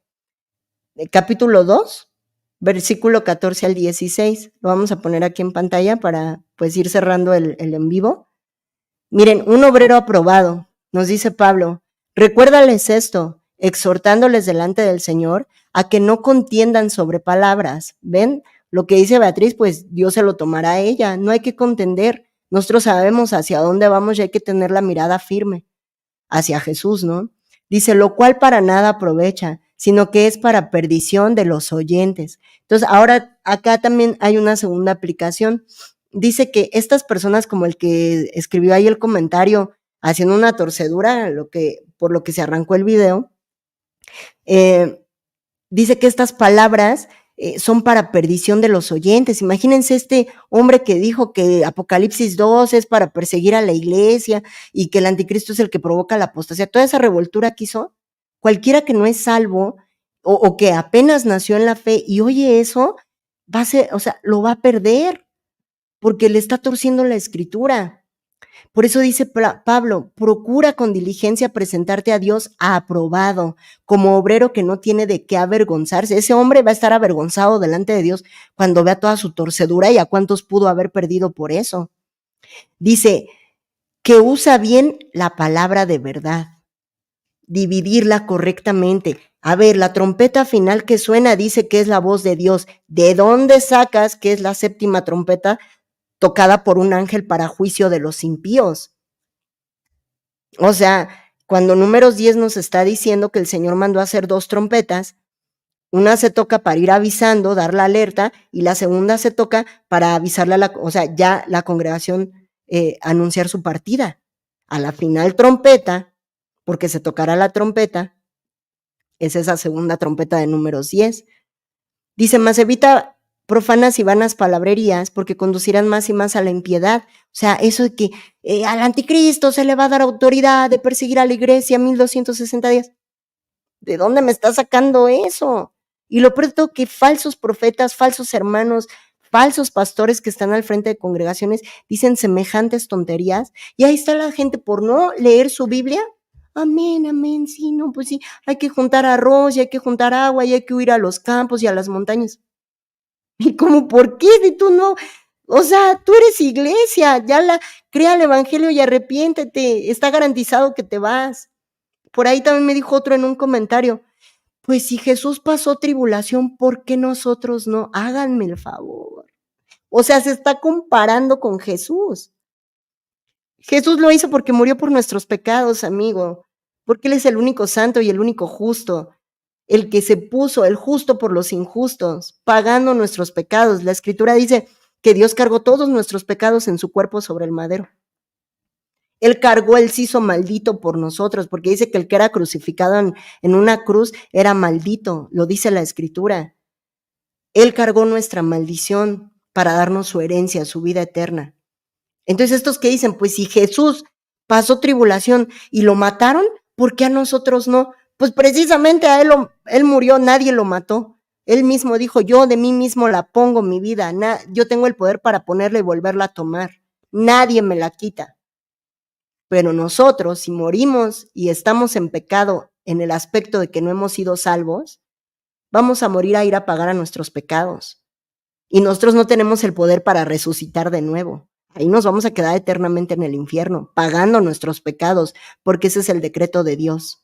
capítulo 2, versículo 14 al 16, lo vamos a poner aquí en pantalla para pues ir cerrando el en vivo. Miren, un obrero aprobado, nos dice Pablo, recuérdales esto, exhortándoles delante del Señor a que no contiendan sobre palabras. ¿Ven? Lo que dice Beatriz, pues Dios se lo tomará a ella, no hay que contender. Nosotros sabemos hacia dónde vamos y hay que tener la mirada firme hacia Jesús, ¿no? Dice, lo cual para nada aprovecha, sino que es para perdición de los oyentes. Entonces, ahora acá también hay una segunda aplicación. Dice que estas personas, como el que escribió ahí el comentario, haciendo una torcedura, por lo que se arrancó el video, dice que estas palabras son para perdición de los oyentes. Imagínense este hombre que dijo que Apocalipsis 2 es para perseguir a la iglesia y que el anticristo es el que provoca la apostasía. Toda esa revoltura que hizo, cualquiera que no es salvo o que apenas nació en la fe y oye eso, va a ser, o sea, lo va a perder porque le está torciendo la escritura. Por eso dice Pablo, procura con diligencia presentarte a Dios aprobado, como obrero que no tiene de qué avergonzarse. Ese hombre va a estar avergonzado delante de Dios cuando vea toda su torcedura y a cuántos pudo haber perdido por eso. Dice que usa bien la palabra de verdad, dividirla correctamente. A ver, la trompeta final que suena dice que es la voz de Dios. ¿De dónde sacas que es la séptima trompeta tocada por un ángel para juicio de los impíos? O sea, cuando Números 10 nos está diciendo que el Señor mandó a hacer 2 trompetas, una se toca para ir avisando, dar la alerta, y la segunda se toca para avisarle o sea, ya la congregación anunciar su partida. A la final trompeta, porque se tocará la trompeta, es esa segunda trompeta de Números 10. Dice, más evita profanas y vanas palabrerías, porque conducirán más y más a la impiedad. O sea, eso de que al anticristo se le va a dar autoridad de perseguir a la iglesia 1260 días. ¿De dónde me está sacando eso? Y lo peor es que falsos profetas, falsos hermanos, falsos pastores que están al frente de congregaciones dicen semejantes tonterías, y ahí está la gente por no leer su Biblia. Amén, amén, sí, no, pues sí, hay que juntar arroz y hay que juntar agua y hay que huir a los campos y a las montañas. Y como, ¿por qué? Si tú no, o sea, tú eres iglesia, crea el evangelio y arrepiéntete, está garantizado que te vas. Por ahí también me dijo otro en un comentario, pues si Jesús pasó tribulación, ¿por qué nosotros no? Háganme el favor. O sea, se está comparando con Jesús. Jesús lo hizo porque murió por nuestros pecados, amigo, porque Él es el único santo y el único justo, el que se puso, el justo por los injustos, pagando nuestros pecados. La Escritura dice que Dios cargó todos nuestros pecados en su cuerpo sobre el madero. Él cargó el siso maldito por nosotros, porque dice que el que era crucificado en una cruz era maldito, lo dice la Escritura. Él cargó nuestra maldición para darnos su herencia, su vida eterna. Entonces estos que dicen, pues si Jesús pasó tribulación y lo mataron, ¿por qué a nosotros no? Pues precisamente a él murió, nadie lo mató. Él mismo dijo, yo de mí mismo la pongo mi vida, yo tengo el poder para ponerla y volverla a tomar. Nadie me la quita. Pero nosotros, si morimos y estamos en pecado en el aspecto de que no hemos sido salvos, vamos a morir a ir a pagar a nuestros pecados. Y nosotros no tenemos el poder para resucitar de nuevo. Ahí nos vamos a quedar eternamente en el infierno, pagando nuestros pecados, porque ese es el decreto de Dios.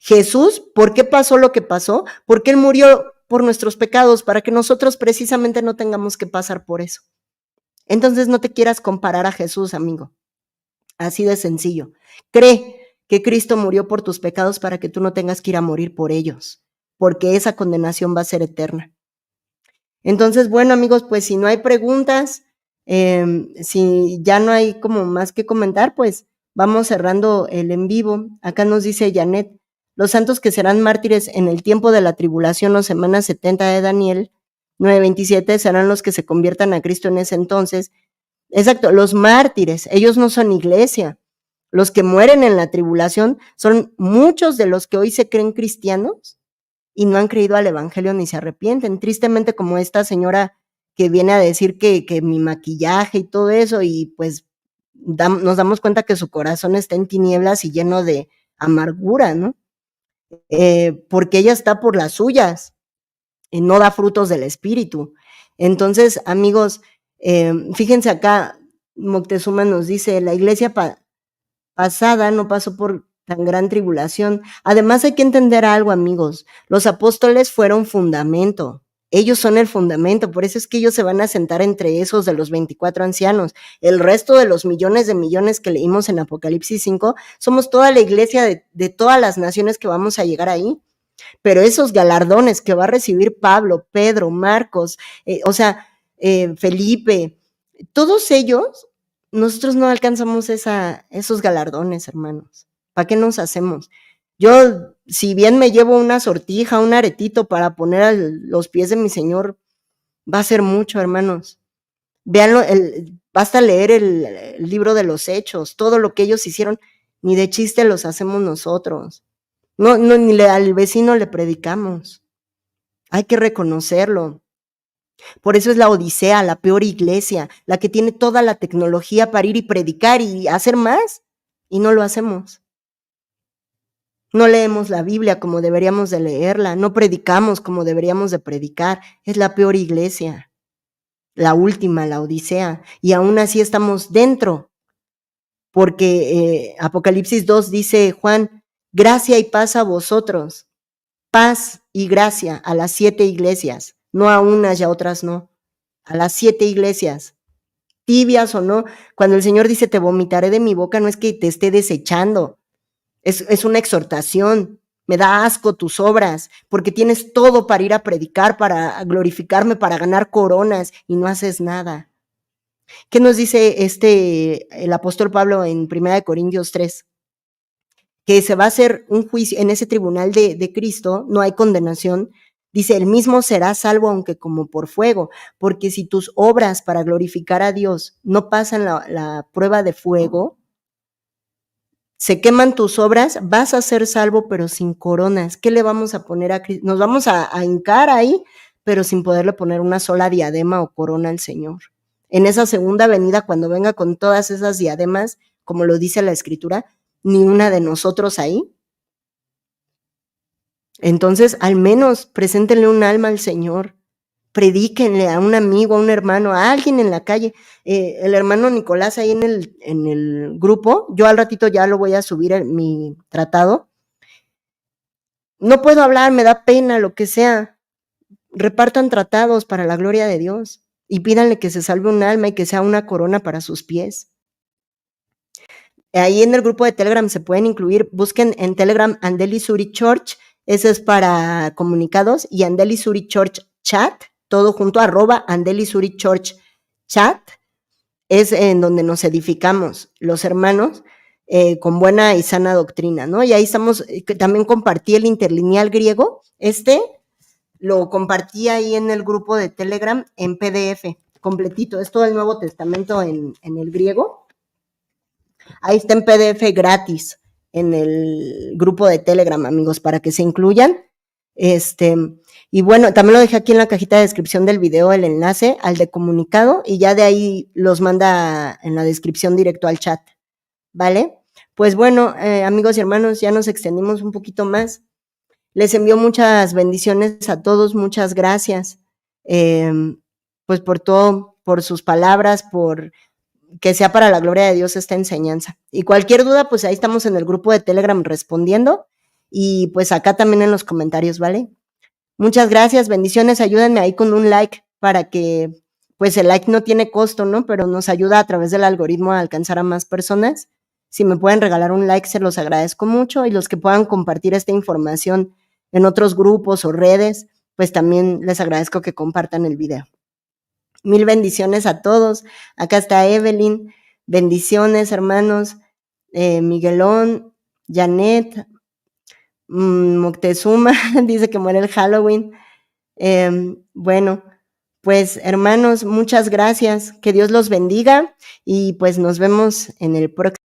Jesús, ¿por qué pasó lo que pasó? Porque Él murió por nuestros pecados, para que nosotros precisamente no tengamos que pasar por eso. Entonces no te quieras comparar a Jesús, amigo. Así de sencillo. Cree que Cristo murió por tus pecados para que tú no tengas que ir a morir por ellos, porque esa condenación va a ser eterna. Entonces, bueno, amigos, pues si no hay preguntas, si ya no hay como más que comentar, pues vamos cerrando el en vivo. Acá nos dice Janet, los santos que serán mártires en el tiempo de la tribulación o semana 70 de Daniel 9:27 serán los que se conviertan a Cristo en ese entonces. Exacto, los mártires, ellos no son iglesia. Los que mueren en la tribulación son muchos de los que hoy se creen cristianos y no han creído al evangelio ni se arrepienten. Tristemente, como esta señora que viene a decir que mi maquillaje y todo eso, y pues nos damos cuenta que su corazón está en tinieblas y lleno de amargura, ¿no? Porque ella está por las suyas y no da frutos del espíritu. Entonces, amigos, fíjense acá, Moctezuma nos dice, la iglesia pasada no pasó por tan gran tribulación. Además hay que entender algo, amigos, los apóstoles fueron fundamento. Ellos son el fundamento, por eso es que ellos se van a sentar entre esos de los 24 ancianos. El resto de los millones de millones que leímos en Apocalipsis 5, somos toda la iglesia de todas las naciones que vamos a llegar ahí. Pero esos galardones que va a recibir Pablo, Pedro, Marcos, Felipe, todos ellos, nosotros no alcanzamos esos galardones, hermanos. ¿Para qué nos hacemos? Yo, si bien me llevo una sortija, un aretito para poner a los pies de mi Señor, va a ser mucho, hermanos. Véanlo, basta leer el libro de los Hechos, todo lo que ellos hicieron, ni de chiste los hacemos nosotros. No, ni al vecino le predicamos. Hay que reconocerlo. Por eso es la Odisea, la peor iglesia, la que tiene toda la tecnología para ir y predicar y hacer más, y no lo hacemos. No leemos la Biblia como deberíamos de leerla, no predicamos como deberíamos de predicar. Es la peor iglesia, la última, la Odisea, y aún así estamos dentro, porque Apocalipsis 2 dice Juan, gracia y paz a vosotros, paz y gracia a las 7 iglesias, no a unas y a otras no, a las 7 iglesias, tibias o no. Cuando el Señor dice te vomitaré de mi boca, no es que te esté desechando, es una exhortación. Me da asco tus obras, porque tienes todo para ir a predicar, para glorificarme, para ganar coronas, y no haces nada. ¿Qué nos dice el apóstol Pablo en 1 Corintios 3? Que se va a hacer un juicio en ese tribunal de Cristo, no hay condenación. Dice, el mismo será salvo aunque como por fuego, porque si tus obras para glorificar a Dios no pasan la prueba de fuego, se queman tus obras, vas a ser salvo pero sin coronas. ¿Qué le vamos a poner a Cristo? Nos vamos a hincar ahí, pero sin poderle poner una sola diadema o corona al Señor. En esa segunda venida, cuando venga con todas esas diademas, como lo dice la Escritura, ni una de nosotros ahí. Entonces, al menos preséntenle un alma al Señor, predíquenle a un amigo, a un hermano, a alguien en la calle. El hermano Nicolás ahí en el grupo, yo al ratito ya lo voy a subir en mi tratado. No puedo hablar, me da pena, lo que sea. Repartan tratados para la gloria de Dios y pídanle que se salve un alma y que sea una corona para sus pies. Ahí en el grupo de Telegram se pueden incluir, busquen en Telegram Andeli Suri Church, ese es para comunicados, y Andeli Suri Church Chat, todo junto, @Andeli Suri Church Chat, es en donde nos edificamos los hermanos con buena y sana doctrina, ¿no? Y ahí estamos, también compartí el interlineal griego, lo compartí ahí en el grupo de Telegram en PDF, completito, es todo el Nuevo Testamento en el griego. Ahí está en PDF gratis en el grupo de Telegram, amigos, para que se incluyan. Y bueno, también lo dejé aquí en la cajita de descripción del video el enlace al de comunicado y ya de ahí los manda en la descripción directo al chat, ¿vale? Pues bueno, amigos y hermanos, ya nos extendimos un poquito más. Les envío muchas bendiciones a todos, muchas gracias, pues por todo, por sus palabras, por que sea para la gloria de Dios esta enseñanza. Y cualquier duda, pues ahí estamos en el grupo de Telegram respondiendo y pues acá también en los comentarios, ¿vale? Muchas gracias, bendiciones, ayúdenme ahí con un like para que, pues el like no tiene costo, ¿no? Pero nos ayuda a través del algoritmo a alcanzar a más personas. Si me pueden regalar un like, se los agradezco mucho, y los que puedan compartir esta información en otros grupos o redes, pues también les agradezco que compartan el video. Mil bendiciones a todos. Acá está Evelyn. Bendiciones, hermanos. Miguelón, Janet, Moctezuma, dice que muere el Halloween. Bueno, pues hermanos, muchas gracias. Que Dios los bendiga y pues nos vemos en el próximo.